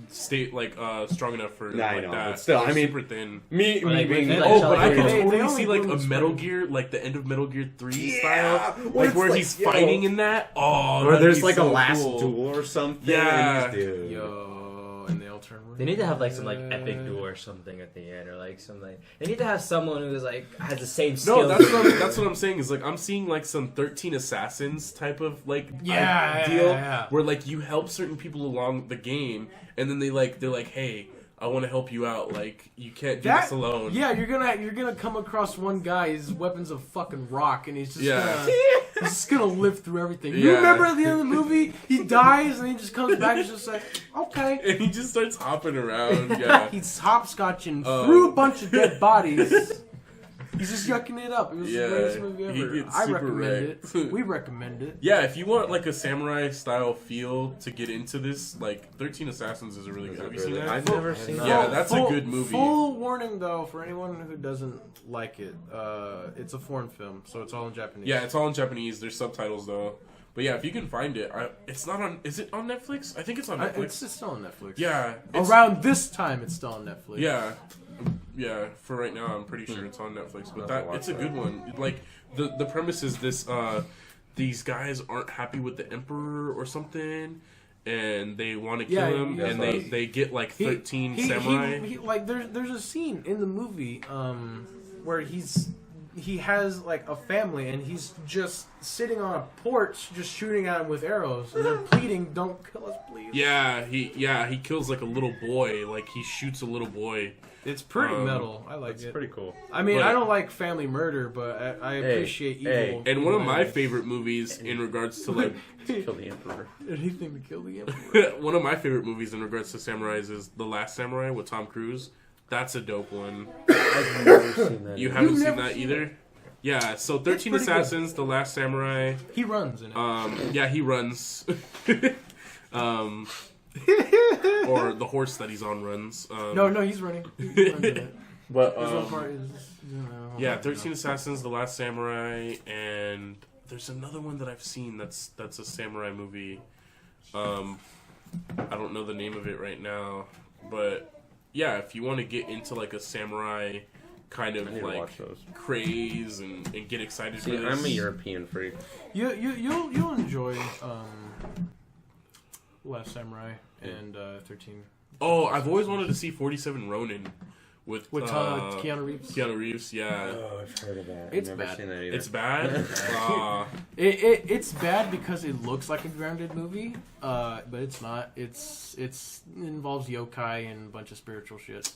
strong enough for Nah, I like know, that. but still, They're I mean- super thin. Me Or, like, being like, Oh, but I They- could they totally only see like bloom a in Metal spring. Gear, like the end of Metal Gear 3 Yeah, style, where like it's where like, he's yo. fighting in that. Oh, or that'd there's be like so a last cool. duel or something. Yeah. and he's- dude. Yo, and they all turn. They need to have like some like epic duel or something at the end, or like some like they need to have someone who's like has the same skills. No, that's what I'm saying. Is like I'm seeing like some 13 Assassins type of like Yeah, deal yeah. where like you help certain people along the game, and then they're like, hey, I want to help you out. Like you can't do this alone. Yeah, you're gonna come across one guy. His weapon's a fucking rock, and he's just Yeah. he's just gonna live through everything. You Yeah. remember at the end of the movie, he dies and he just comes back. He's just like, okay. And he just starts hopping around. Yeah. He's hopscotching through a bunch of dead bodies. He's just yucking it up. It was Yeah, the greatest movie he ever. gets I super recommend wrecked. it. We recommend it. Yeah, if you want like a samurai style feel to get into this, like 13 Assassins is a really good. Have you seen that? I've never seen that. Yeah, that's a good movie. Full warning though for anyone who doesn't like it. It's a foreign film, so it's all in Japanese. Yeah, it's all in Japanese. There's subtitles though. But yeah, if you can find it, it's not on. Is it on Netflix? I think it's on Netflix. It's still on Netflix. Yeah, it's- Around this time, it's still on Netflix. yeah. For right now, I'm pretty sure it's on Netflix. But I'll have to it's a watch good one. Like the premise is this: these guys aren't happy with the emperor or something, and they want to kill Yeah, him, yeah, and yeah. they get like 13 samurai. Like there's a scene in the movie where he has like a family and he's just sitting on a porch just shooting at him with arrows and they're pleading, "Don't kill us, please." He kills like a little boy. Like he shoots a little boy. It's pretty metal. I like It's it. pretty cool. I mean, But- I don't like family murder, but I appreciate evil. And one of my evil favorite movies in regards to like Kill the emperor. anything to kill the emperor. one of my favorite movies in regards to samurais is The Last Samurai with Tom Cruise. That's a dope one. I've never seen that. You haven't seen never that seen either? Yeah, so 13 pretty Assassins, The Last Samurai. He runs in it. Yeah, he runs. Or the horse that he's on runs. No, he's running. He runs in it. But This one part is, yeah, 13 Assassins, The Last Samurai, and there's another one that I've seen that's a samurai movie. I don't know the name of it right now, but yeah, if you want to get into like a samurai kind of I need to like watch those. craze and get excited See, for this. I'm a European freak. You'll enjoy Last Samurai and 13 Oh, I've always wanted to see 47 Ronin with Keanu Reeves. Keanu Reeves, yeah. Oh, I've heard of that. It's I've never bad. seen that either. It's bad. It's bad because it looks like a grounded movie, but it's not. It involves yokai and a bunch of spiritual shit.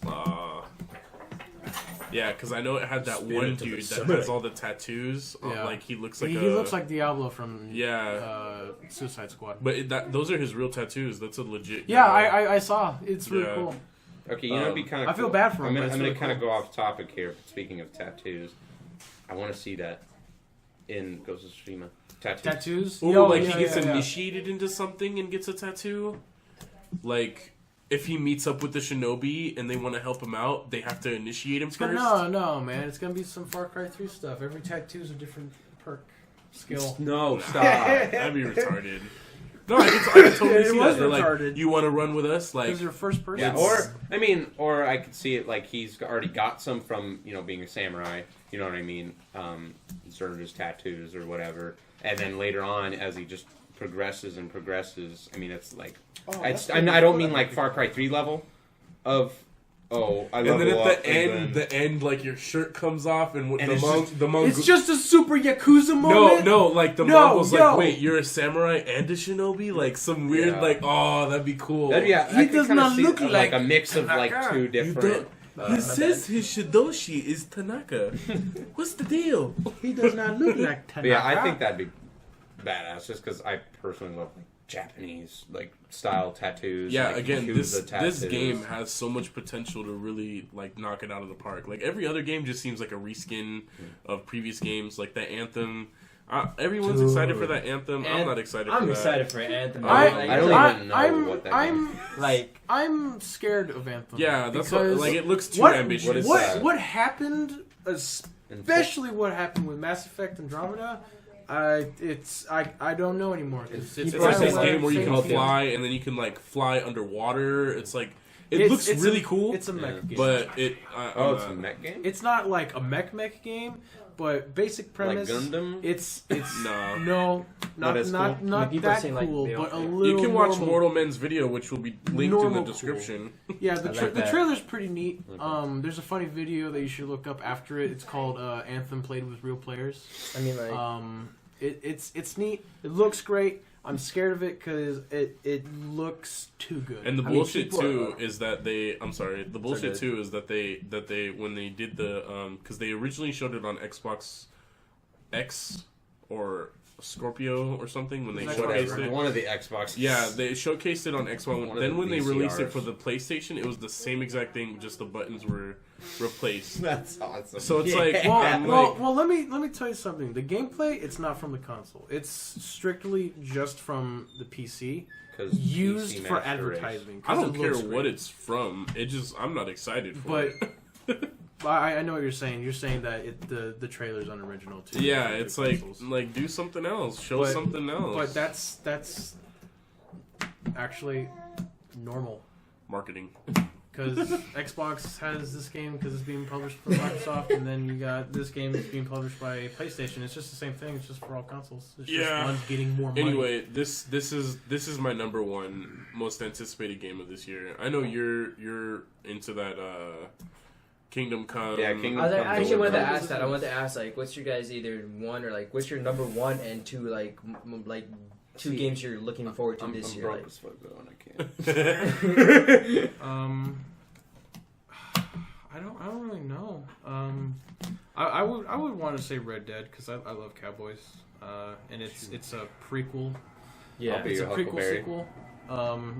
Yeah, because I know it had that one dude that has all the tattoos. Yeah. Like he looks like He looks like Diablo from Suicide Squad. But those are his real tattoos. That's a legit. Yeah, guy. I saw. It's really Yeah. cool. Okay, you know, it'd be kind of. I feel bad for him, I'm but it's gonna really kind of cool. go off topic here. Speaking of tattoos, I want to see that in Ghost of Tsushima. Tattoos. Ooh, Yo, like yeah, he gets yeah. initiated into something and gets a tattoo. Like if he meets up with the shinobi and they want to help him out, they have to initiate him first. No, man. It's gonna be some Far Cry 3 stuff. Every tattoo's a different perk skill. No, stop. That'd be retarded. No, I can totally It see was that. They're retarded. like, you want to run with us? Like, Because you're first person. Yeah, or I could see it like he's already got some from being a samurai. You know what I mean? Sort of his tattoos or whatever, and then later on, as he just progresses and progresses, I mean, it's like I don't mean like Far Cry 3 level of Oh, I And love then it. at the end, like your shirt comes off, and And the Mongol. It's just a super Yakuza moment. No, like the No, Mongols, yo. like, wait, you're a samurai and a shinobi, like some weird, Yeah. like, oh, that'd be cool. He He does not look like a mix of like Tanaka. two You different. don't- he says his shidoshi is Tanaka. What's the deal? He does not look like Tanaka. But yeah, I think that'd be badass. Just because I personally love like Japanese like style tattoos. Yeah, like, again, Yakuza this tattoos. game has so much potential to really like knock it out of the park. Like every other game just seems like a reskin of previous games, like the Anthem. Everyone's excited for that Anthem. I'm not excited for that. I'm excited for Anthem. I don't even know what that I'm game like. I'm scared of Anthem. Yeah, that's what, because like it looks too what, ambitious. What is that? What happened, especially what happened with Mass Effect Andromeda, I don't know anymore. It's It's People like are this saying, game where you same can thing. fly and then you can like fly underwater. It's like it looks really cool, It's a mech game. but it. Oh, it's a mech game. It's not like a mech game, but basic premise. Like Gundam? It's No. not Not as cool? not People are that saying, like, cool, they but a don't- little. You can watch normal. Mortal Men's video, which will be linked in Normal the cool. description. Yeah, I like the that. trailer's pretty neat. There's a funny video that you should look up after it. It's called Anthem played with real players. I mean, like. It's neat. It looks great. I'm scared of it because it looks too good. And the I mean, bullshit people too are- is that they. I'm sorry. The bullshit good. too is that they when they did the because they originally showed it on Xbox X or Scorpio or something when they Xbox showcased One. it. One of the Xbox. Yeah, they showcased it on Xbox One One. of Then the when they released it VCRs. for the PlayStation, it was the same exact thing, just the buttons were replaced. That's awesome. So it's like, Well, I'm well, like, well, let me tell you something. The gameplay, it's not from the console. It's strictly just from the PC, 'Cause used PC for Master Race. advertising. I 'cause don't it care looks what great. it's from. It just, I'm not excited for But it. I know what you're saying. You're saying that the trailer's unoriginal too. Yeah, for it's the like consoles. do something else. Show But- something else. But that's actually normal Marketing. because Xbox has this game because it's being published from Microsoft, and then you got this game that's being published by PlayStation. It's just the same thing. It's just for all consoles. It's just Yeah. one's getting more money. Anyway, this is my number one most anticipated game of this year. I know you're into that Kingdom Come. Yeah, Kingdom I actually wanted to Come. ask that. I wanted to ask like, what's your guys either one or like, what's your number one and two like, like two games you're looking forward to I'm this year? broke Like, as fuck though, and I can't. I don't really know. I would want to say Red Dead because I love cowboys. And it's a prequel. yeah, I'll be It's a your prequel Huckleberry. sequel.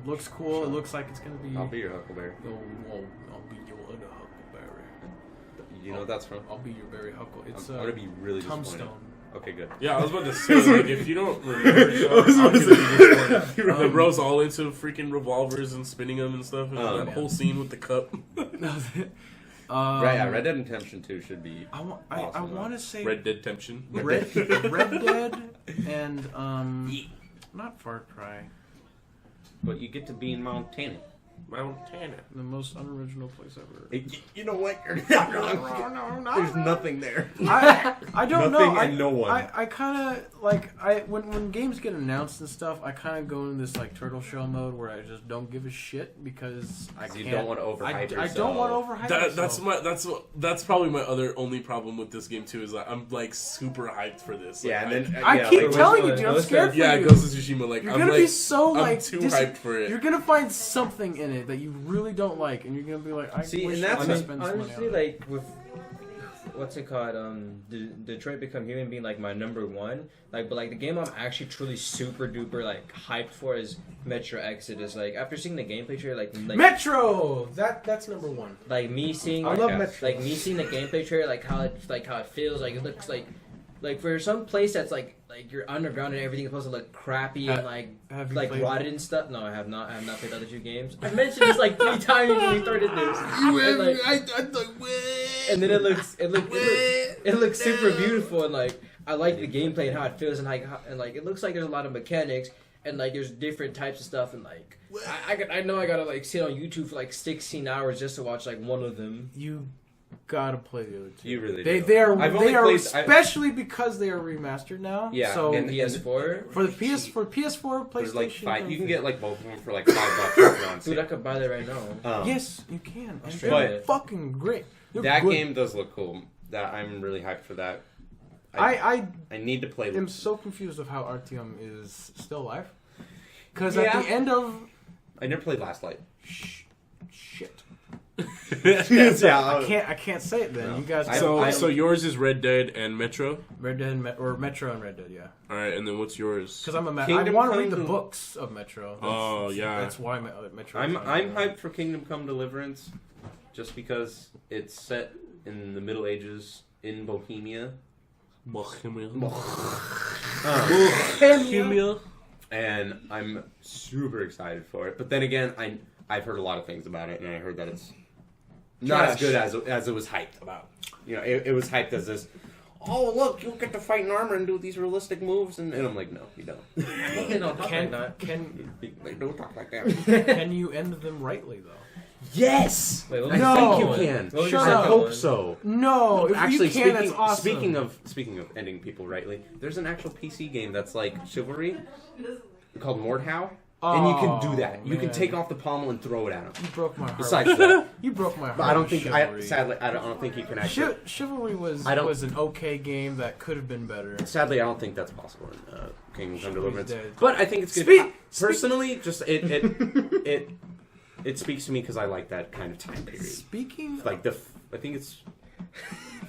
Looks cool. It looks like it's gonna be. I'll be your Huckleberry. I'll be your other Huckleberry. You know what that's from? I'll be your berry Huckle. It's I'm gonna be really disappointed. Tombstone. Okay, good. Yeah, I was about to say, like, if you don't remember, I'm gonna be disappointed. The bro's all into freaking revolvers and spinning them and stuff. And that yeah. whole scene with the cup. Right, yeah, Red Dead Redemption 2 should be. I Awesome, want to say Red Dead Temption. Red Dead and not Far Cry. But you get to be in Montana. Montana. The most unoriginal place ever. You know what? You're not wrong. No, not There's right. nothing there. I don't Nothing know. and no one. I kind of like when games get announced and stuff. I kind of go in this like turtle shell mode where I just don't give a shit because I You can't. don't want to overhype I yourself. don't want to overhype That's probably my only problem with this game too. Is that I'm like super hyped for this. Like, Yeah, and then I yeah, keep like, telling you, Ghost dude. I'm of- scared for yeah, you. Ghost of Tsushima. Like You're I'm gonna like be so I'm like too hyped for it. You're gonna find something in it that you really don't like, and you're gonna be like, I See, wish and that's I I could mean, spend some money honestly, on it. like with what's it called? Detroit Become Human being like my number one. Like, but like the game I'm actually truly super duper like hyped for is Metro Exodus. Like after seeing the gameplay trailer, like Metro. That's number one. like me seeing I love Metro. like me seeing the gameplay trailer, like how it feels, like it looks like for some place that's like you're underground and everything's supposed to look crappy and Have you like played rotted and stuff. No, I have not played the other two games. I mentioned this like 3 times when we started this. And, like, and then it looks super beautiful and like I like the gameplay and how it feels and like it looks like there's a lot of mechanics and like there's different types of stuff and like I know I gotta like sit on YouTube for like 16 hours just to watch like one of them. You gotta play the other two. You really They do. they are I've only they are played- especially because they are remastered now. Yeah, So and PS4. for the PS4, There's like PlayStation, 5. You can get like both of them for like $5 if you're on Dude, sale. I could buy that right now. yes, you can. And But- they're fucking great. They're That good. game does look cool. That I'm really hyped for that. I I need to play. am so confused of how Artyom is still alive. Because Yeah. at the end of I never played Last Light. shit, Yeah, I can't say it then. No. You guys So yours is Red Dead and Metro. Red Dead or Metro and Red Dead, yeah. All right, and then what's yours? Because I Kingdom want to read Come the to- books of Metro. Oh, yeah. That's why Metro. I'm hyped for Kingdom Come Deliverance, just because it's set in the Middle Ages in Bohemia. Bohemia. And I'm super excited for it. But then again, I've heard a lot of things about it, and I heard that it's not as good as it was hyped about. You know, it was hyped as this. Oh look, you'll get to fight in armor and do these realistic moves, and I'm like, no, you don't. Can They don't talk like that. can you end them rightly though? Yes, Wait, what I was No. the think second you one? can. What was Shut the up. I second hope one? so. No, if Actually, you can, that's awesome. speaking of ending people rightly, there's an actual PC game that's like chivalry called Mordhau, and you can do that. You can man. take off the pommel and throw it at him. You broke my heart. Besides that, You broke my heart. but I don't with think Chivalry. sadly I don't think you can actually. Chivalry was I don't- was an okay game that could have been better. Sadly, I don't think that's possible in Kingdom Come Deliverance. dead. But I think it's good. Speak- Personally, just it speaks to me because I like that kind of time period. Speaking, Like I think it's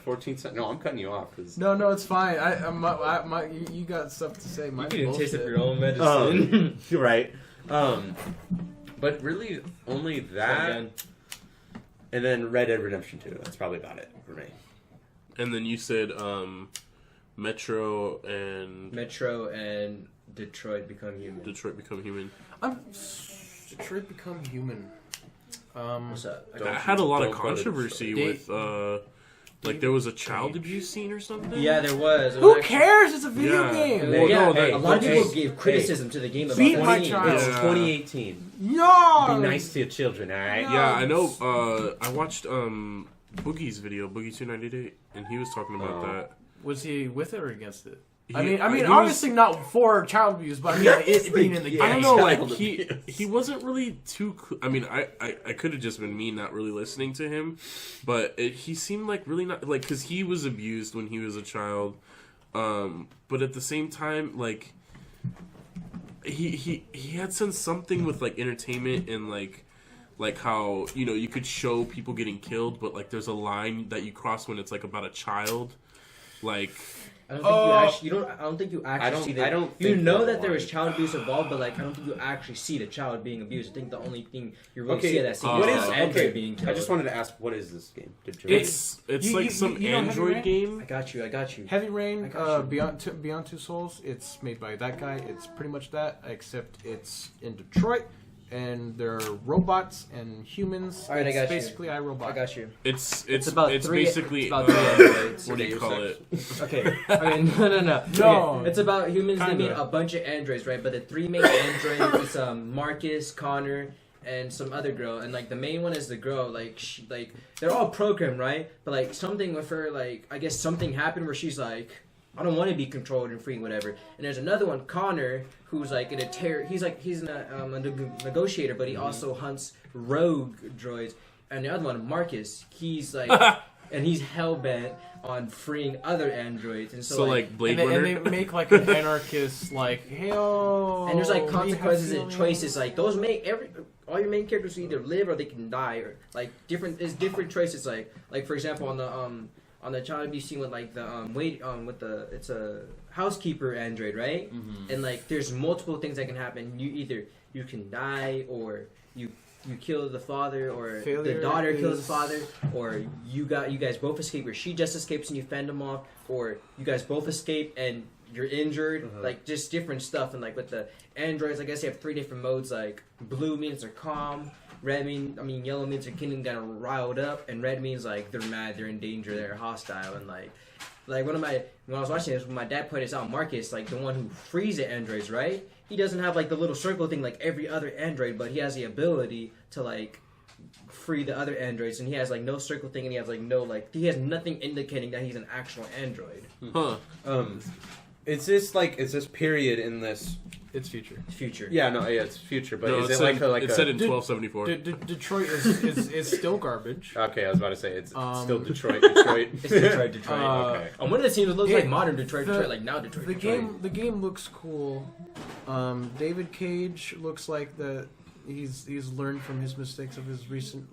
14th century. No, I'm cutting you off because. no, it's fine. You got stuff to say. My You can taste bullshit. of your own medicine. You're right. But really, only that, Again. and then Red Dead Redemption 2. That's probably about it for me. And then you said Metro and Metro and Detroit Become Human. Detroit Become Human. Detroit Become Human. What's up? That had a lot of don't go to controversy with like there was a child abuse scene or something. Yeah, there was. It Who was actually- cares? It's a video Yeah. game. Well, yeah, no, that- a lot of but people hey, gave criticism to the game about Beat my 20. child. It's Yeah. 2018. No. Be nice to your children, all right? No. Yeah, I know. I watched Boogie's video, Boogie 298, and he was talking about Oh. that. Was he with it or against it? He- I mean, he was- obviously not for child abuse, but I mean, like, it being in the game. I don't know, like Child he abuse. he wasn't really too. I mean, I could have just been me not really listening to him, but he seemed like really not like because he was abused when he was a child, but at the same time, like he had something with like entertainment and like how you could show people getting killed, but like there's a line that you cross when it's like about a child, like. I don't think you actually. You don't. I don't think you actually I don't- see that. I don't You think know they're that there was lying. child abuse involved, but like I don't think you actually see the child being abused. I think the only thing you really Okay, see at that scene what is is- the android okay, being killed. I just wanted to ask, what is this game? Did you It's You- like you- some you know Heavy Android Rain? game. I got you. Heavy Rain, I got you. Beyond Two Souls. It's made by that guy. It's pretty much that, except it's in Detroit, and there are robots and humans. All right, I It's got you. basically iRobot. I got you. It's about it's three- basically it's about three androids. what do you call it? Okay. Okay. No. No. Okay. It's about humans. They Kinda. mean a bunch of androids, right? But the three main androids is Marcus, Connor, and some other girl. And like the main one is the girl. Like they're all programmed, right? But like something with her, like I guess something happened where she's like, I don't want to be controlled and free, whatever. And there's another one, Connor, who's like in a he's a negotiator, but he also hunts rogue droids. And the other one, Marcus, he's like, and he's hell bent on freeing other androids. And so, So like like Blade and Runner. they make like an anarchist, like, hell. and there's like we consequences have and feelings. choices. Like those all your main characters either live or they can die, or like different choices. Like for example on the child abuse scene with like the it's a housekeeper android, right? Mm-hmm. And like there's multiple things that can happen. You can die, or you kill the father, or Failure the daughter kills the is- father, or you guys both escape, or she just escapes and you fend them off, or you guys both escape and you're injured, like just different stuff. And like with the androids, I guess they have 3 different modes. Like blue means they're calm, yellow means they're getting kind of riled up, and red means like they're mad, they're in danger, they're hostile. And like when I was watching this, when my dad pointed out Marcus, like the one who frees the androids, right? He doesn't have like the little circle thing like every other android, but he has the ability to like free the other androids, and he has like no circle thing, and he has like no like he has nothing indicating that he's an actual android. Huh. Is this period in this? It's future. Future. Yeah, no, yeah, it's future. But No, is it's it like it's a? set in 1274. Detroit is still garbage. Okay, I was about to say it's still Detroit. It's Detroit. Okay. On one of the scenes, it looks Yeah, like modern Detroit. the- Detroit, like now Detroit. Detroit. The game looks cool. David Cage looks like he's learned from his mistakes of his recent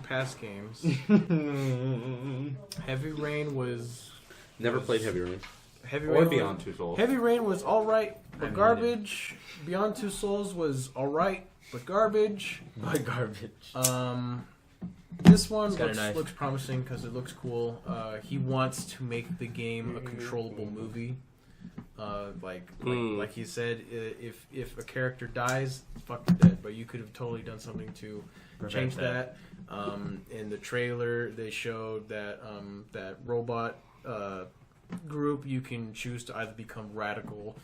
past games. Heavy Rain was Never played Heavy Rain. Heavy Or Rain Beyond was, Two Souls. Heavy Rain was all right, but haven't garbage. Beyond Two Souls was all right, but garbage. But garbage. This one Got a knife. looks promising because it looks cool. He wants to make the game a controllable movie. Like he said, if a character dies, fuck, they're dead. But you could have totally done something to change that. In the trailer, they showed that that robot group, you can choose to either become radical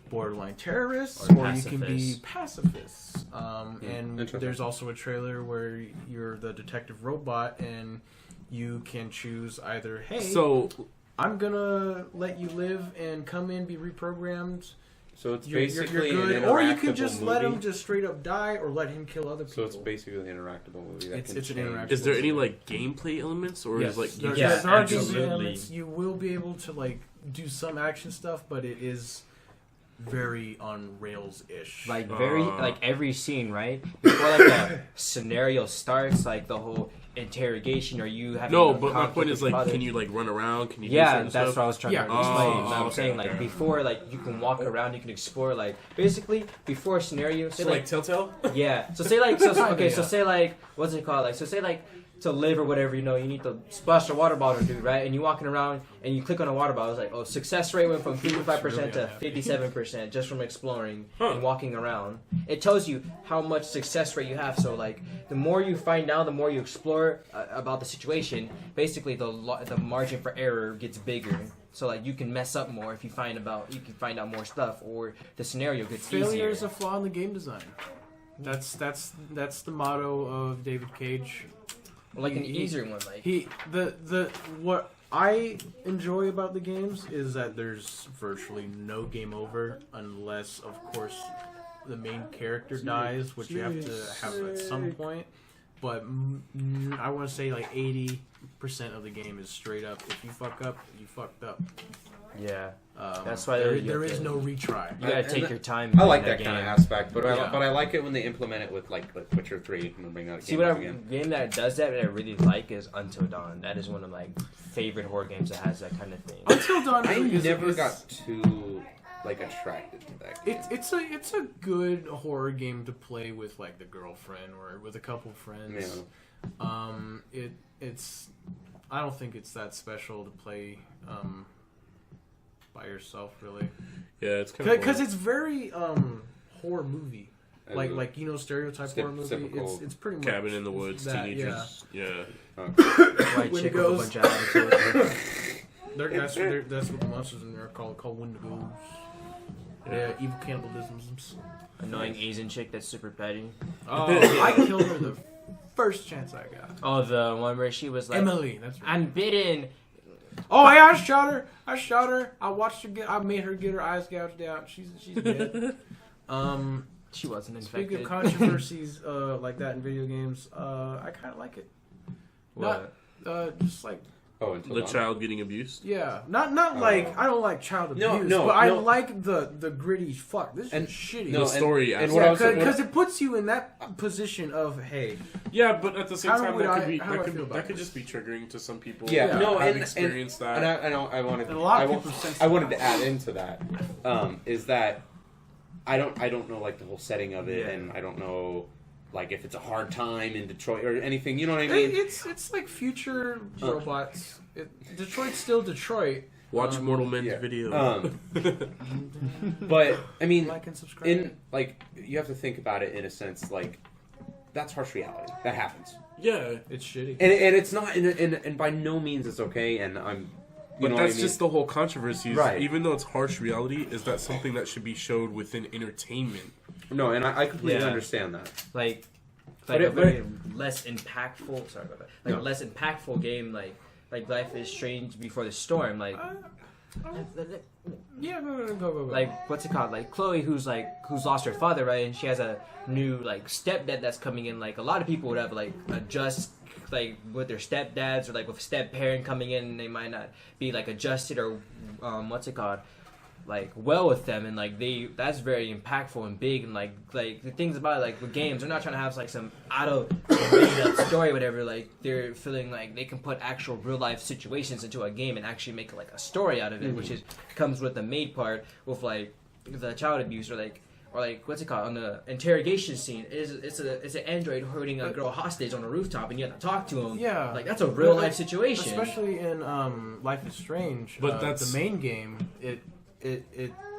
borderline terrorists Or or you can be pacifists. And Interesting. there's also a trailer where you're the detective robot and you can choose either, hey, So I'm gonna let you live and come in, be reprogrammed. So it's You're basically good, an or you can interactable just movie. let him just straight up die, or let him kill other people. So it's basically an interactable movie. That It's can an change. interactable is there any like gameplay elements, or Yes, is like there, you Yeah, just there are absolutely. gameplay elements. You will be able to like do some action stuff, but it is very on rails ish. Like like every scene, right? Before like the scenario starts, like the whole interrogation, or you have No, but my point is like, can you like run around? Can you? Do Yeah, certain that's stuff? what I was trying to Yeah. explain. Oh, I'm okay, saying like okay. before, like you can walk around, you can explore, like basically before a scenario. Say So like Telltale. yeah. So say like so okay. So Yeah. say like what's it called? Like so say like to live or whatever, you know, you need to splash a water bottle, dude, right? And you're walking around and you click on a water bottle. It's like, oh, success rate went from 55% to 57% just from exploring and walking around. It tells you how much success rate you have. So like the more you find out, the more you explore about the situation. Basically, the margin for error gets bigger. So like you can mess up more if you find out more stuff, or the scenario gets failure easier. is a flaw in the game design. That's the motto of David Cage. Like an easier one, like What I enjoy about the games is that there's virtually no game over unless, of course, the main character dies, which you have to have at some point. But I want to say like 80% of the game is straight up. If you fuck up, you fucked up. yeah. That's why there is no retry. You gotta take your time. I like playing that kind of game. aspect, but Yeah. I like it when they implement it with like Witcher 3 and bring that See game what up I again. game that does that I really like is Until Dawn. That is one of my favorite horror games that has that kind of thing. Until Dawn, I is- never is- got too like attracted to that game. It's a good horror game to play with like the girlfriend or with a couple friends. Yeah. It's I don't think it's that special to play by yourself really, Yeah, it's kind of because it's very horror movie like stereotype horror movie. typical It's pretty much Cabin in the Woods, that, teenagers. Yeah. White chick with a Wendigos. bunch of attitude. That's what the monsters in there are called Wendigos. Yeah, evil cannibalisms. Annoying Asian chick that's super petty. Oh, I killed her the first chance I got. Oh, the one where she was like, Emily, that's right. I'm bitten. Oh yeah, I shot her. I watched her I made her get her eyes gouged out. She's dead. She wasn't Speaking infected. of controversies like that in video games, I kind of like it. What? Just like Until The Dawn. child getting abused. yeah, not like I don't like child abuse, No, but I no. like the gritty. Fuck, this And- is shitty. The story and aspect. what I was Because it puts you in that position of hey, Yeah, but at the same How do time, we- that how could be do I feel about that could this? just be triggering to some people. Yeah, that no, have and- experienced that. And I wanted And a lot of I, people sense I wanted to add into that is that I don't know like the whole setting of it, Yeah. and I don't know like if it's a hard time in Detroit or anything. You know what I mean? it's like future robots. Detroit's still Detroit. Watch Mortal Men's yeah. video. But I mean, Like and subscribe. in like you have to think about it in a sense like that's harsh reality that happens, yeah, It's shitty. and it's not and by no means it's okay. And I'm. You but know that's what I mean? just the whole controversy. Is Right. Even though it's harsh reality, is that something that should be showed within entertainment? No, and I completely Yeah. understand that. Like, like a very less impactful. Sorry about that. Like a less impactful game, like Life is Strange Before the Storm, like. Yeah, go. Like, what's it called? Like Chloe, who's lost her father, right? And she has a new like stepdad that's coming in. Like a lot of people would have like adjust like with their stepdads or like with a step parent coming in, and they might not be like adjusted or what's it called? Like well with them, and like that's very impactful and big, and like the things about it, like with games, they're not trying to have like some out of made up story or whatever. Like they're feeling like they can put actual real life situations into a game and actually make like a story out of it, which comes with the made part with like the child abuse or like what's it called on the interrogation scene. It's an android holding a girl hostage on a rooftop, and you have to talk to him. Yeah, like that's a real life situation, especially in Life is Strange. But that's the main game.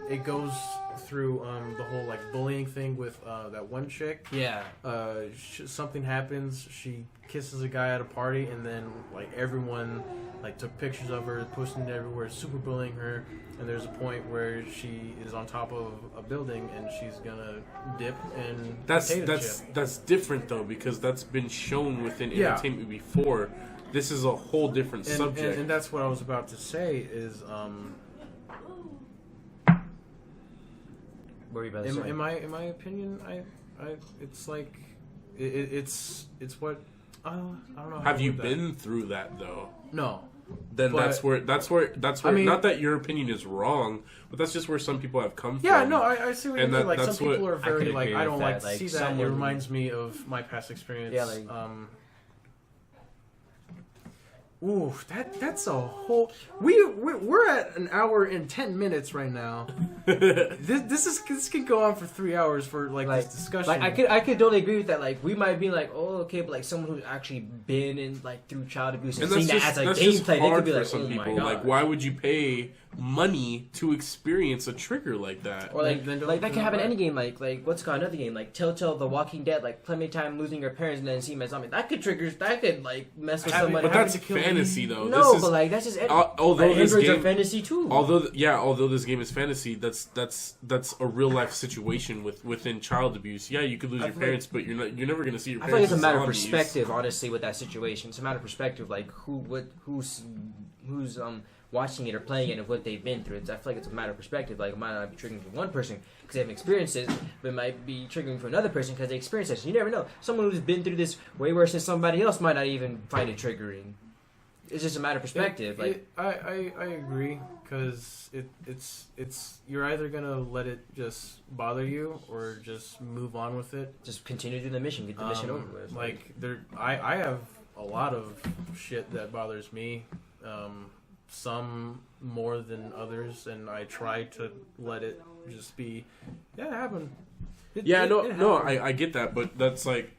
It goes through the whole like bullying thing with that one chick. Yeah. Something happens. She kisses a guy at a party, and then like everyone like took pictures of her, posting it everywhere, super bullying her. And there's a point where she is on top of a building, and she's gonna dip and that's different though, because that's been shown within entertainment before. This is a whole different subject, and that's what I was about to say is. In my opinion, it's like it's what I don't know. Have you been through that though? No. Then that's where I mean, not that your opinion is wrong, but that's just where some people have come from. Yeah, no, I see what you mean. Like some people are I very like I don't like to like see that. It reminds me of my past experience. Yeah, like ooh, that's a whole. We're at an hour and 10 minutes right now. This can go on for 3 hours for like this discussion. Like I could totally agree with that. Like we might be like, oh okay, but like someone who's actually been in like through child abuse and seen that as a gameplay, they could be like, oh my god. Like why would you pay money to experience a trigger like that? Or like that can happen in any game. Like what's called another game like Telltale, The Walking Dead. Like plenty of time losing your parents and then seeing them as zombie. That could like mess with somebody. But that's fantasy though. No, but like that's just although this game are fantasy too. Although this game is fantasy, that's a real life situation within child abuse. Yeah, you could lose your parents, but you're never gonna see your parents. I feel like it's a matter of zombies. perspective, honestly, with that situation. It's a matter of perspective, like who's watching it or playing it and what they've been through. I feel like it's a matter of perspective. Like it might not be triggering for one person because they haven't experienced it, but it might be triggering for another person because they experienced it. So you never know. Someone who's been through this way worse than somebody else might not even find it triggering. It's just a matter of perspective. I agree because it's you're either gonna let it just bother you or just move on with it. Just continue to do the mission, get the mission over with. I have a lot of shit that bothers me. Some more than others, and I try to let it just be. Yeah, it happened. I get that, but that's like,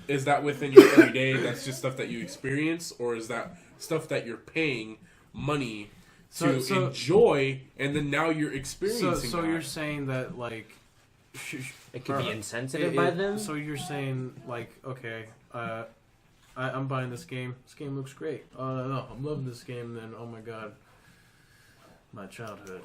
is that within your everyday? That's just stuff that you experience, or is that stuff that you're paying money to enjoy, and then now you're experiencing? So you're saying that like it could be insensitive by them. So you're saying like, okay, I'm buying this game. This game looks great. Oh no, I'm loving this game. Then oh my god, my childhood.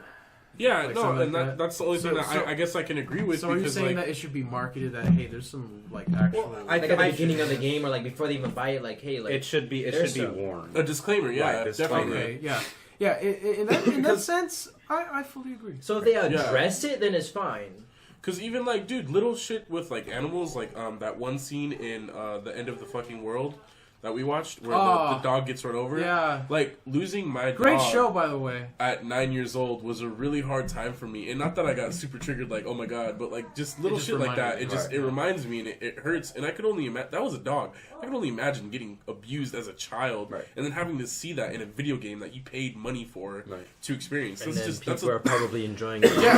Yeah, like no, and like that's the only thing that I guess I can agree with. So are you saying like, that it should be marketed that hey, there's some like actual like at the beginning of the game or like before they even buy it, like hey, like it should be warned. A disclaimer, yeah, right, definitely. Okay, yeah. In that sense, I fully agree. So if they address it, then it's fine. Because even like, dude, little shit with like animals, like that one scene in The End of the Fucking World that we watched where the dog gets run over. Yeah. Like, losing my dog... Great show, by the way. ...at 9 years old was a really hard time for me. And not that I got super triggered, like, oh my god, but like, just little shit like that. It reminds me, and it hurts. And I could only imagine... That was a dog. I could only imagine getting abused as a child. Right. And then having to see that in a video game that you paid money for to experience. And then people are probably enjoying it. Yeah,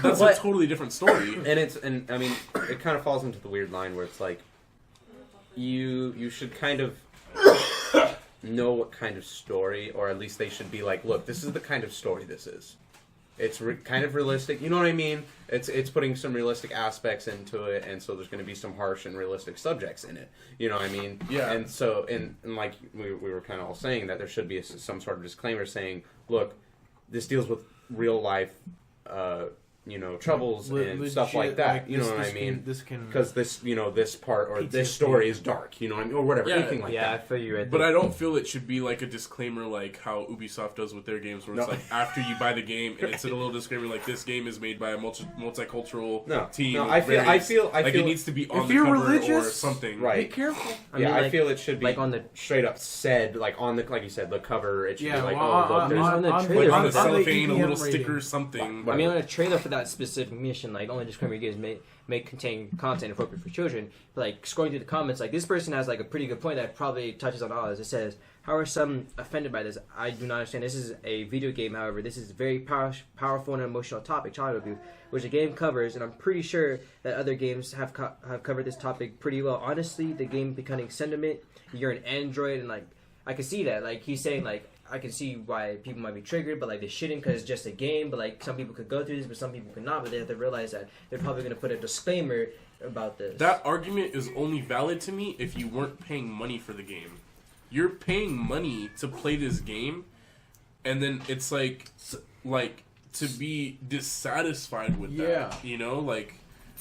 that's a totally different story. And I mean, it kind of falls into the weird line where it's like, you should kind of know what kind of story, or at least they should be like, look, this is the kind of story this is. It's kind of realistic, you know what I mean? It's putting some realistic aspects into it, and so there's going to be some harsh and realistic subjects in it, you know what I mean? Yeah. And so, and like we were kind of all saying that there should be some sort of disclaimer saying, look, this deals with real life troubles and stuff like that. You know what I mean? Because this part or this story is dark. You know what I mean? Or whatever. Yeah. Anything like Yeah, I that. feel you right But there. I don't feel it should be like a disclaimer like how Ubisoft does with their games, where it's No. like after you buy the game and it's a little disclaimer like this game is made by a multicultural team. No, with I feel like it needs to be on If the you're cover or religious, something. Right. Be careful. I feel it should be like on the straight up said, like on the, like you said, the cover. It should Yeah, be like, well, oh, look, there's on the Like trailer. on the On the cellophane, a EPM little rating. sticker, something. Right. I mean, on a trailer for that specific mission, like only disclaimer gives may contain content appropriate for children. But like scrolling through the comments, like this person has like a pretty good point that probably touches on all this. It says, "How are some offended by this? I do not understand. This is a video game. However, this is a very powerful and emotional topic, child abuse, which the game covers, and I'm pretty sure that other games have covered this topic pretty well. Honestly, the game becoming sentiment. You're an android, and like I can see that. Like he's saying, like I can see why people might be triggered, but like they shouldn't because it's just a game. But like some people could go through this, but some people could not. But they have to realize that they're probably going to put a disclaimer about this. That argument is only valid to me if you weren't paying money for the game. You're paying money to play this game, and then it's like to be dissatisfied with that, like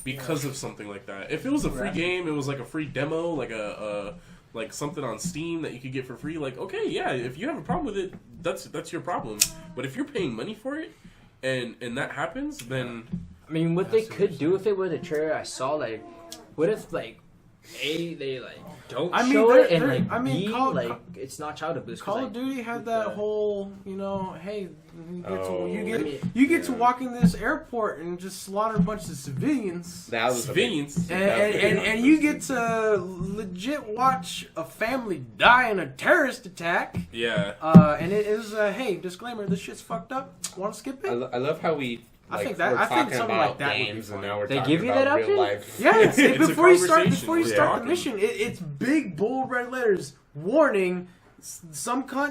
because of something like that. If it was a free game, it was like a free demo, like a like something on Steam that you could get for free. Like, okay, yeah, if you have a problem with it, that's your problem. But if you're paying money for it, and that happens, then I mean, what they could do if it were the trailer I saw, like, what if like they like don't show it, and like B, it's not child abuse. Call of like, Duty had that whole, hey, you Oh, get to walk in this airport and just slaughter a bunch of civilians. that was a big- civilians. And you get to legit watch a family die in a terrorist attack. Yeah. And it is, hey, disclaimer, this shit's fucked up. Want to skip it? I love how we. I think we're I think talking something about like that would be games, and fun. now we're They talking give you about that real option? life. Yeah, It's a before you start conversation. the Yeah. mission, it's big bold red letters warning.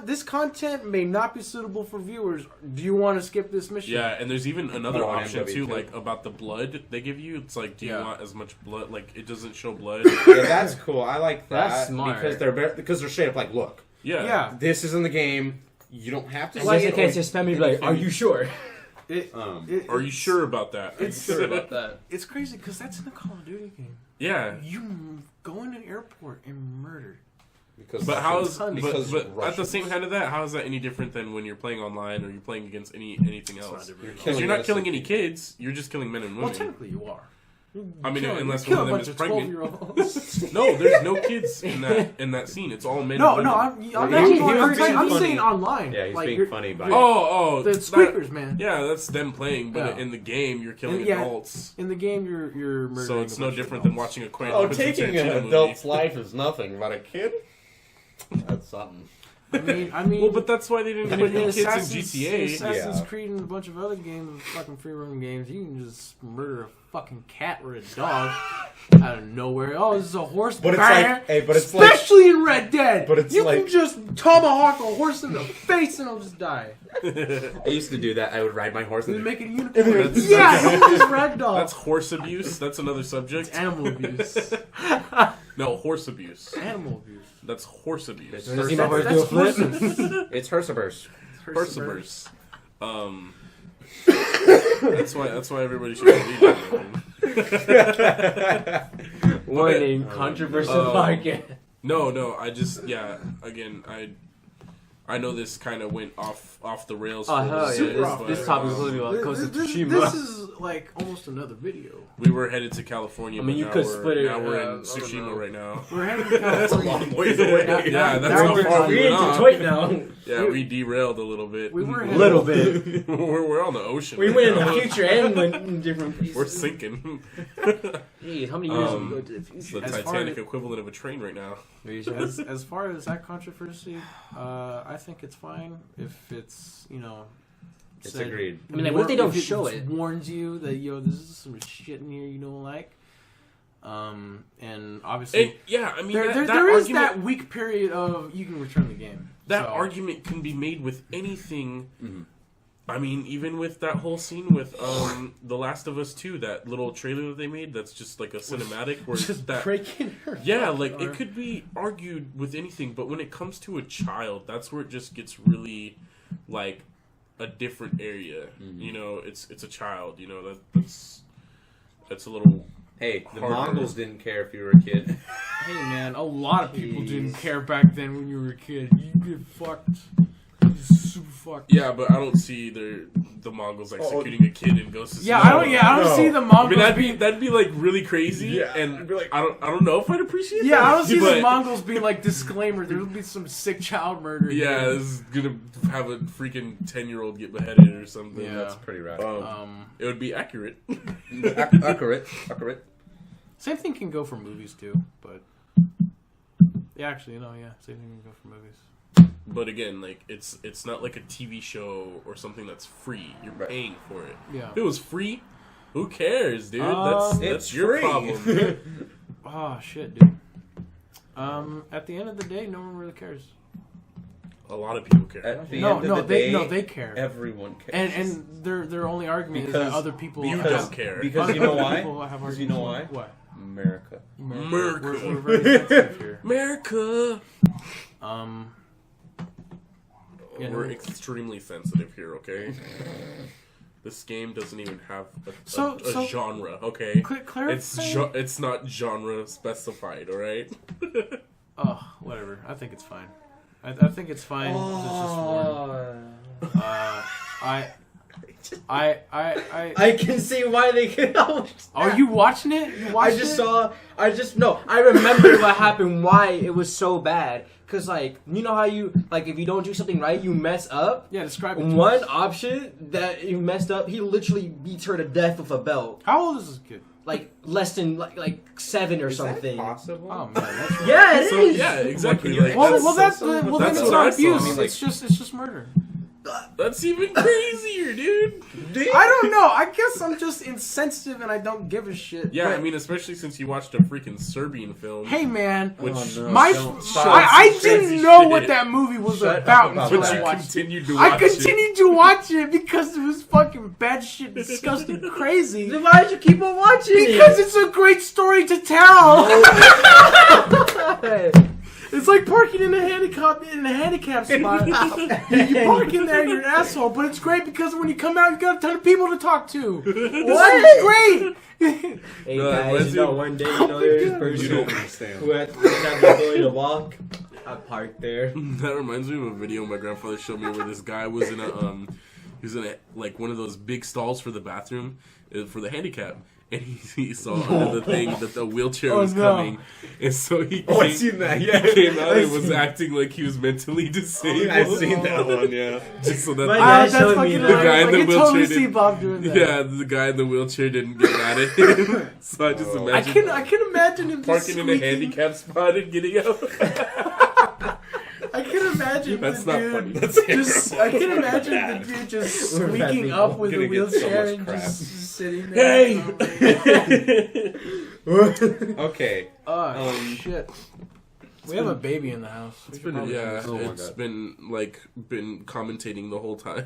This content may not be suitable for viewers. Do you want to skip this mission? Yeah, and there's even another Oh, on option too, MW2. like about the blood they give you. It's like, do you Yeah. want as much blood? Like it doesn't show blood. Yeah, that's cool. I like that That's smart. because they're straight up like, look, Yeah. Yeah. this is in the game. You don't have to. And see just in it, case or- your spam be like, are you sure? Are you sure about that? It's Sure about that? It's crazy because that's in the Call of Duty game. Yeah. You go in an airport and murder. Because But how's because but at the Russians. same hand of that, how is that any different than when you're playing online or you're playing against anything else? Because you're not killing any kids, you're just killing men and Well, women. technically you are. I mean, unless kill one a of them bunch is of pregnant. 12-year-olds. No, there's no kids in that scene. It's all men. No, and no, women. I'm funny. saying online. Yeah, he's like, being you're- funny by Oh, The that- squeakers, man. Yeah, that's them playing, but Yeah. in the game, you're killing Yeah. adults. In the game, you're murdering. So it's a no bunch of different than adults. watching a Quentin Oh, Tarantino taking an movie. adult's life is nothing, but a kid? That's something. I mean, Well, but that's why they didn't put in any kids in Assassin's GTA. Yeah. Creed and a bunch of other games, fucking free roam games, you can just murder a fucking cat or a dog out of nowhere. Oh, this is a horse. But it's banger. like, hey, but it's like, Especially in Red Dead. But it's you like- can just tomahawk a horse in the face and it'll just die. I used to do that. I would ride my horse You and make it a unicorn. That's- Yeah, you just ragdoll. That's horse abuse. That's another subject. It's animal abuse. No, horse abuse. Animal abuse. That's horse abuse. It's Does he know where to do a That's flip? horses. it's Hersaburst. Horse abuse. That's why everybody should believe it. Warning, controversial podcast. No, I just again, I know this kind of went off the rails. Oh, hell yeah. Super This, off. this topic is literally about Ghost of Tsushima. This is like almost another video. We were headed to California. I mean, but you now could we're- split it, Now we're I in don't Tsushima know. right now. We're heading to California. Ways away. Yeah, that's now how we're far we We're went in on. Detroit now. Yeah, we derailed a little bit. We were A little bit. we're on the ocean. We right went in now. the future and went in different places. We're sinking. Jeez, how many years did we go to the It's future? the As far Titanic as- equivalent of a train right now. as far as that controversy, I think it's fine if it's It's said- agreed. I mean, like, what if they don't if show it? Warns you that this is some shit in here you don't like. And obviously, I mean, there that is argument, that weak period of you can return the game. that So, argument can be made with anything. Mm-hmm. I mean, even with that whole scene with The Last of Us 2, that little trailer that they made, that's just like a cinematic where just that. breaking her. Yeah, like Or- it could be argued with anything, but when it comes to a child, that's where it just gets really like a different area. Mm-hmm. You know, it's a child. You know, that's a little. Hey, the Harder. Mongols didn't care if you were a kid. Hey man, a lot of people Jeez. didn't care back then when you were a kid. You get fucked. You get super fucked. Yeah, but I don't see the Mongols executing a kid in Ghost of Tsushima. Yeah, I don't No. see the I Mongols mean, being. that'd be like really crazy, Yeah. and Be like- I don't know if I'd appreciate that. Yeah, I don't see the but- Mongols being like disclaimer. There'll be some sick child murder. Yeah, here. this is gonna have a freaking 10-year-old get beheaded or something. Yeah. That's pretty rad. It would be accurate. Accurate. Same thing can go for movies too, but yeah, actually, no, yeah, same thing can go for movies. But again, like it's not like a TV show or something that's free. You're Right. paying for it. Yeah. If it was free, who cares, dude? It's That's your free. problem. Oh shit, dude. At the end of the day, no one really cares. A lot of people care. At the No, end of no, the they day, no, they care. everyone cares. And their only argument is that Because other people You have, don't care. Because other you know why? people have Because you know why? arguments. What? America. America. We're very sensitive here. America. You know, We're extremely sensitive here, okay? This game doesn't even have a So- genre, okay? clarify. It's not genre specified, all right? Oh, whatever. I think it's fine. I think it's fine. It's just more. I can see why they could. Are you watching it? You I watched just it? saw. I remember what happened. Why it was so bad. Cause like you know how you like if you don't do something right you mess up. Yeah, describe it. to One us. option that you messed up, he literally beats her to death with a belt. How old is this kid? Like less than like 7 or something. Possible? Oh man, that's Yeah, it is. So, yeah, exactly. Like, Well, that's, that's that's then what it's I not saw. abuse. I mean, It's just murder. that's even crazier, dude. I don't know. I guess I'm just insensitive and I don't give a shit. Yeah, but- I mean, especially since you watched a freaking Serbian film. hey man, Which my Don't stop. I didn't Crazy know shit. what that movie was Shut about up about until But I you watched it. continued to watch I continued to watch it because it was fucking bad shit, disgusting, crazy. Then why did you keep on watching Because it's a great story to tell. It's like parking in a handicap spot. You park in there, you're an asshole. But it's great because when you come out, you got a ton of people to talk to. What? It's great. Hey No, guys, let's you know do- one day you know there's a You don't person understand. who had the ability to walk. I parked there. That reminds me of a video my grandfather showed me where this guy was in he was in a like one of those big stalls for the bathroom for the handicap, and he saw under the thing that the wheelchair was no. coming, and so he Oh, I've seen that. Yeah, he came out and was acting like he was mentally disabled. I've seen that one. Yeah. Just so that My Ah, dad that's showed fucking me that. The guy hilarious. in I the can totally wheelchair see did- Bob doing that. yeah, the guy in the wheelchair didn't get mad at him. So I just imagine I can imagine him just parking in a squeaking. handicap spot and getting out. I can imagine That's the not dude funny. That's just. I can imagine the dude just We're bad squeaking people. up with the Gonna get so wheelchair much and crap. just sitting there. Hey! Okay. Oh shit! We have a baby in the house. It's been yeah, Oh my it's God. been commentating the whole time.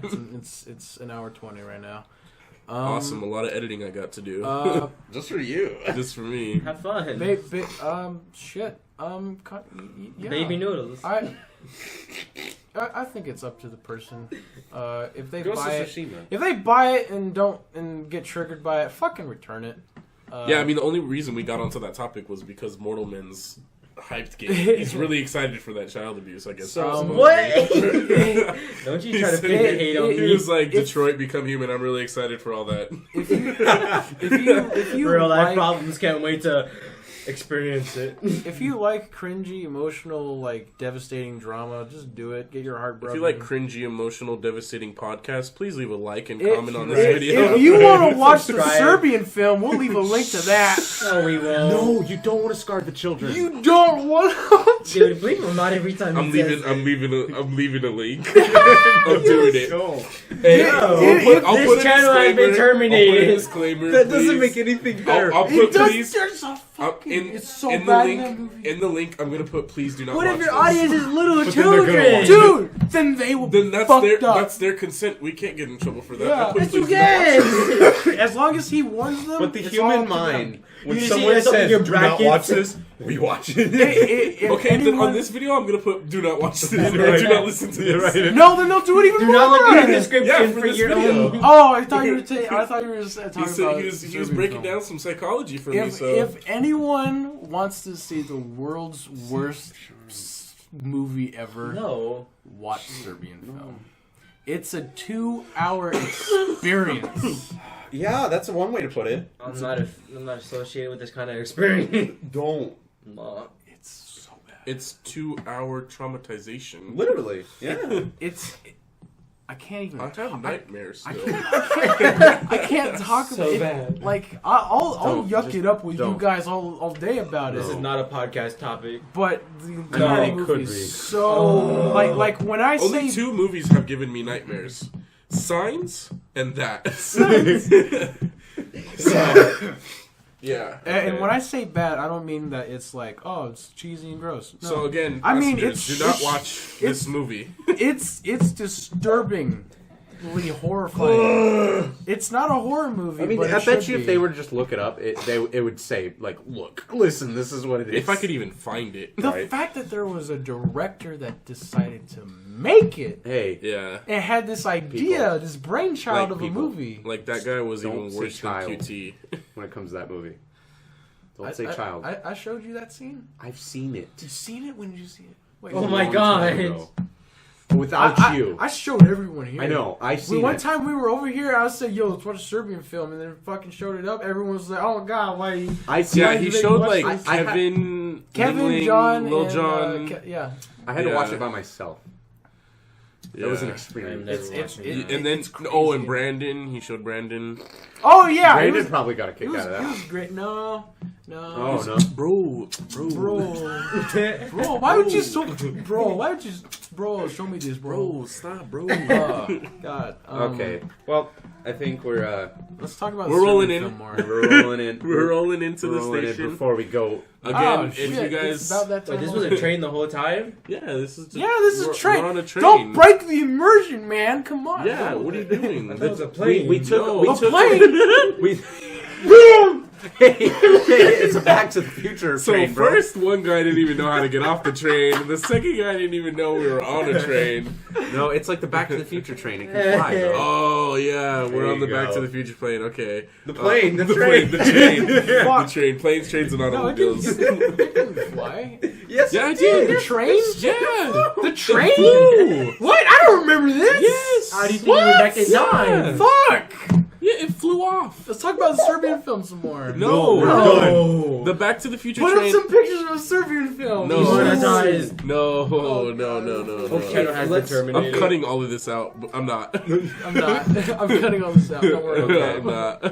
It's an hour 20 right now. Awesome, a lot of editing I got to do Just for you. just for me. Have fun. Shit. Yeah. Baby noodles. I think it's up to the person. If they Ghost of buy it, Tsushima. if they buy it and get triggered by it, fucking return it. Yeah, I mean the only reason we got onto that topic was because Mortal Men's hyped game. He's really excited for that child abuse, I guess. So- What? Don't you try to He pick a hate on he me. was like, Detroit Become Human. I'm really excited for all that. if you Real life like, problems can't wait to experience it. if you like cringy, emotional, like devastating drama, just do it. Get your heart If broken. you like cringy, emotional, devastating podcasts, please leave a like and If- comment on this if, video. if you want to watch the Subscribe. Serbian film, we'll leave a link to that. No, we won't. No, you don't want to scar the children. You don't want to. Dude, believe it or not, every time I'm he says leaving a link. I'm doing it. Don't. Hey, No. I'll put This a channel has been disclaimer. terminated. I'll put a disclaimer. That doesn't please. make anything better. I'll It put does. please. There's a fucking. it's so in the bad link. in that movie. In the link, I'm gonna put please do not What watch if your this. audience is little But then they're gonna children? watch Dude, then they will Then be that's fucked their up. that's their consent. We can't get in trouble for that. Yeah. I put Yes, you please do not watch this. can. As long as he warns them. But the it's all human up to them. mind when You someone see something says, in your "Do not brackets?" watch this," we watch it. Okay, then on this video, I'm gonna put "Do not watch this." Right. Or, "Do not listen to this." Right. No, then don't do it even Do more. not look at the description Yeah, for, for this your video. own. Oh, I thought you were talking about. He was breaking down some psychology for me. If, So if anyone wants to see the world's worst movie ever, No. watch Serbian Film. It's a 2-hour experience. Yeah, that's one way to put it. I'm not associated with this kind of experience. Don't. No. It's so bad. it's 2-hour traumatization. Literally. Yeah. I can't even. I have nightmares still. I can't talk So about it. bad. Like I'll Don't, yuck just it up with you don't. guys all day about This it. is not a podcast topic. But the entire it movie could is be. so like when I Only say 2 movies have given me nightmares: Signs and that. So, yeah. and when I say bad, I don't mean that it's like it's cheesy and gross. No. So again, I mean, passengers, do not watch this movie. it's disturbingly horrifying. It's not a horror movie. I mean, but I it bet should you if be. they were to just look it up, it would say, like, look, listen, this is what it is. If I could even find it, The right? fact that there was a director that decided to make it Hey, Yeah. and had this idea, this brainchild of a movie. Like that guy was Don't even say worse than child. QT. when it comes to that movie. Don't say child. I showed you that scene. I've seen it. You seen it? When did you see it? Wait, Oh A my long time God. ago. Without you. I showed everyone here. I know. I've seen One it. time we were over here, I said, "Yo, let's watch a Serbian film," and then fucking showed it up. Everyone was like, "Oh my god, why?" You... I see. Yeah, Why he did they showed watch like this? Kevin, Kevin, Yingling, John, Lil and, John. yeah. I had to watch Yeah. it by myself. Yeah. That was an experience. And then it's and crazy. Brandon, he showed Brandon. Oh yeah, Brandon it was, probably got a kick it was, out of it that. was great. No. Oh no. Bro, Bro, why would you show me this, bro? stop, bro. Oh, God. Okay. Well, I think we're Let's talk about We're Serbian rolling in. film more. rolling in. We're rolling into We're the rolling in station before we go. again. Oh, if shit, you it's guys, about that time Wait, this was a train the whole time? yeah, this is. Just, Yeah, this is a train. We're on a train. Don't break the immersion, man. Come on. Yeah, No. what are you doing? I thought it was a plane. We took. No. We A took. plane? We. It's a Back to the Future So train, bro. first, one guy didn't even know how to get off the train. And the second guy didn't even know we were on a train. No, it's like the Back to the Future train. It can fly, bro. Oh yeah, There we're on you the Back go. to the Future plane. Okay, The plane, the the train. plane, the train, Fuck. the train, planes, trains, and No, it automobiles. didn't fly. Yes, Yeah, I it did. The train? Yeah, The train? flew. What? I don't remember this. Yes. How do you think you were back in Yeah. time? Fuck. Yeah, it flew off. Let's talk about the Serbian film some more. No, we're No. done. The Back to the Future Put up train. some pictures of a Serbian film. No. Demonetized. No, no. Channel has been let's- I'm terminated. cutting all of this out. But I'm not. I'm not. I'm cutting all this out. Don't worry. Okay, I'm not.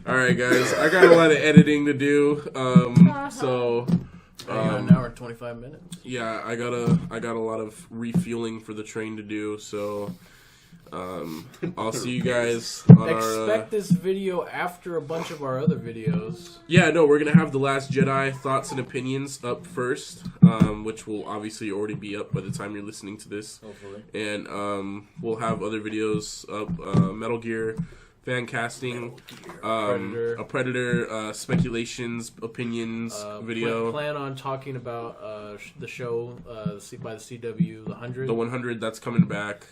All right, guys. I got a lot of editing to do. So. An hour and 25 minutes. Yeah, I got a lot of refueling for the train to do, so I'll see you guys on Expect this video after a bunch of our other videos. Yeah, no, we're gonna have The Last Jedi thoughts and opinions up first, which will obviously already be up by the time you're listening to this. Hopefully. And we'll have other videos up, Metal Gear, fan casting, Predator. a Predator, speculations, opinions video. Plan on talking about the show by the CW, The 100. The 100 that's coming back.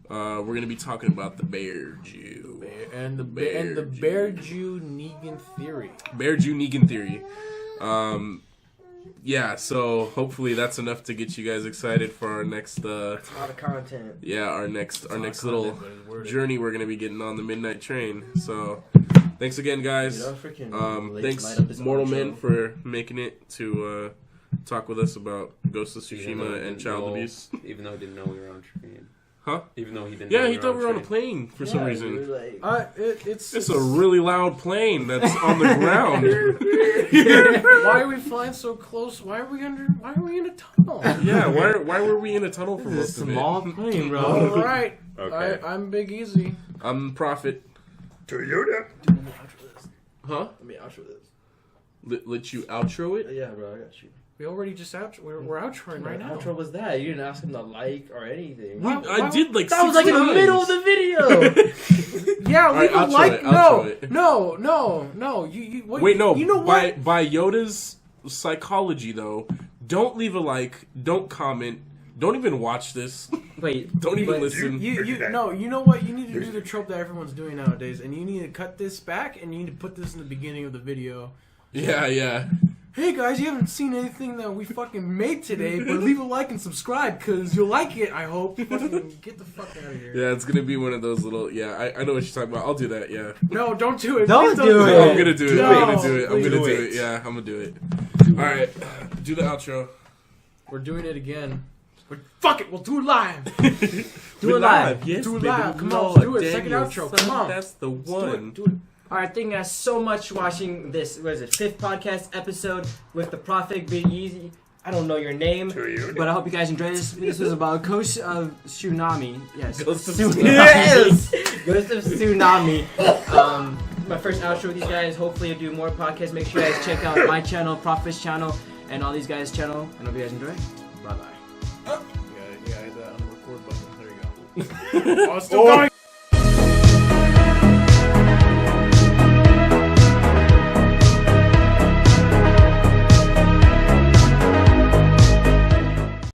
We're gonna be talking about the Bear Jew. and the Bear Bear Jew Negan theory. Bear Jew Negan theory. Yeah, so hopefully that's enough to get you guys excited for our next A lot of content. our next little Content, but it's worded. journey we're gonna be getting on the midnight train. So thanks again, guys. Freaking Thanks Mortal Men for making it to talk with us about Ghost of Tsushima and child abuse. Even though he didn't know we were on a train. Huh? Even though he didn't know Yeah, we he thought we were on a train. plane for some reason. It's It's a really loud plane that's on the ground. why are we flying so close? Why are we in a tunnel? Yeah, why were we in a tunnel for most of it? plane, bro. All right. Okay. I'm Big Easy. I'm Prophet. Toyota. Huh? Let me outro this. let you outro it? Yeah, bro, I got you. We already just we're outroing right now. Outro was that? You didn't ask him to like or anything. I did like That was like in the middle of the video. Yeah, Alright, leave a outro like. it, outro it. No. Wait, Wait, no. You know what? By Yoda's psychology, though, don't leave a like, don't comment, don't even watch this, Wait, don't even But listen. you know what? You need to do the trope that everyone's doing nowadays, and you need to cut this back, and you need to put this in the beginning of the video. Yeah. Hey guys, you haven't seen anything that we fucking made today, but leave a like and subscribe, cause you'll like it, I hope. Fucking get the fuck out of here. Yeah, it's gonna be one of those little. Yeah, I know what you're talking about. I'll do that. Yeah. No, don't do it. Don't Please do it. No, I'm gonna do it. No, I'm gonna do it. I'm please gonna do do it. it. Yeah, I'm gonna do it. All right, do the outro. We're doing it again. Fuck it, we'll do it live. do it live. Yes, Do it baby. live. Come on, Lord, do it. Second Daniel, outro. son, Come on. That's the one. Do it. All right, thank you guys so much for watching this. What is it? 5th podcast episode with the Prophet Big Easy. I don't know your name, but I hope you guys enjoyed this. This was about Ghost of Tsunami. Yes. Ghost of Tsunami. Yes! Ghost of Tsunami. My first outro with these guys. Hopefully I'll do more podcasts. Make sure you guys check out my channel, Prophet's channel, and all these guys' channel. And hope you guys enjoy. Bye-bye. You gotta hit that on the record button. There you go. Oh, it's still going.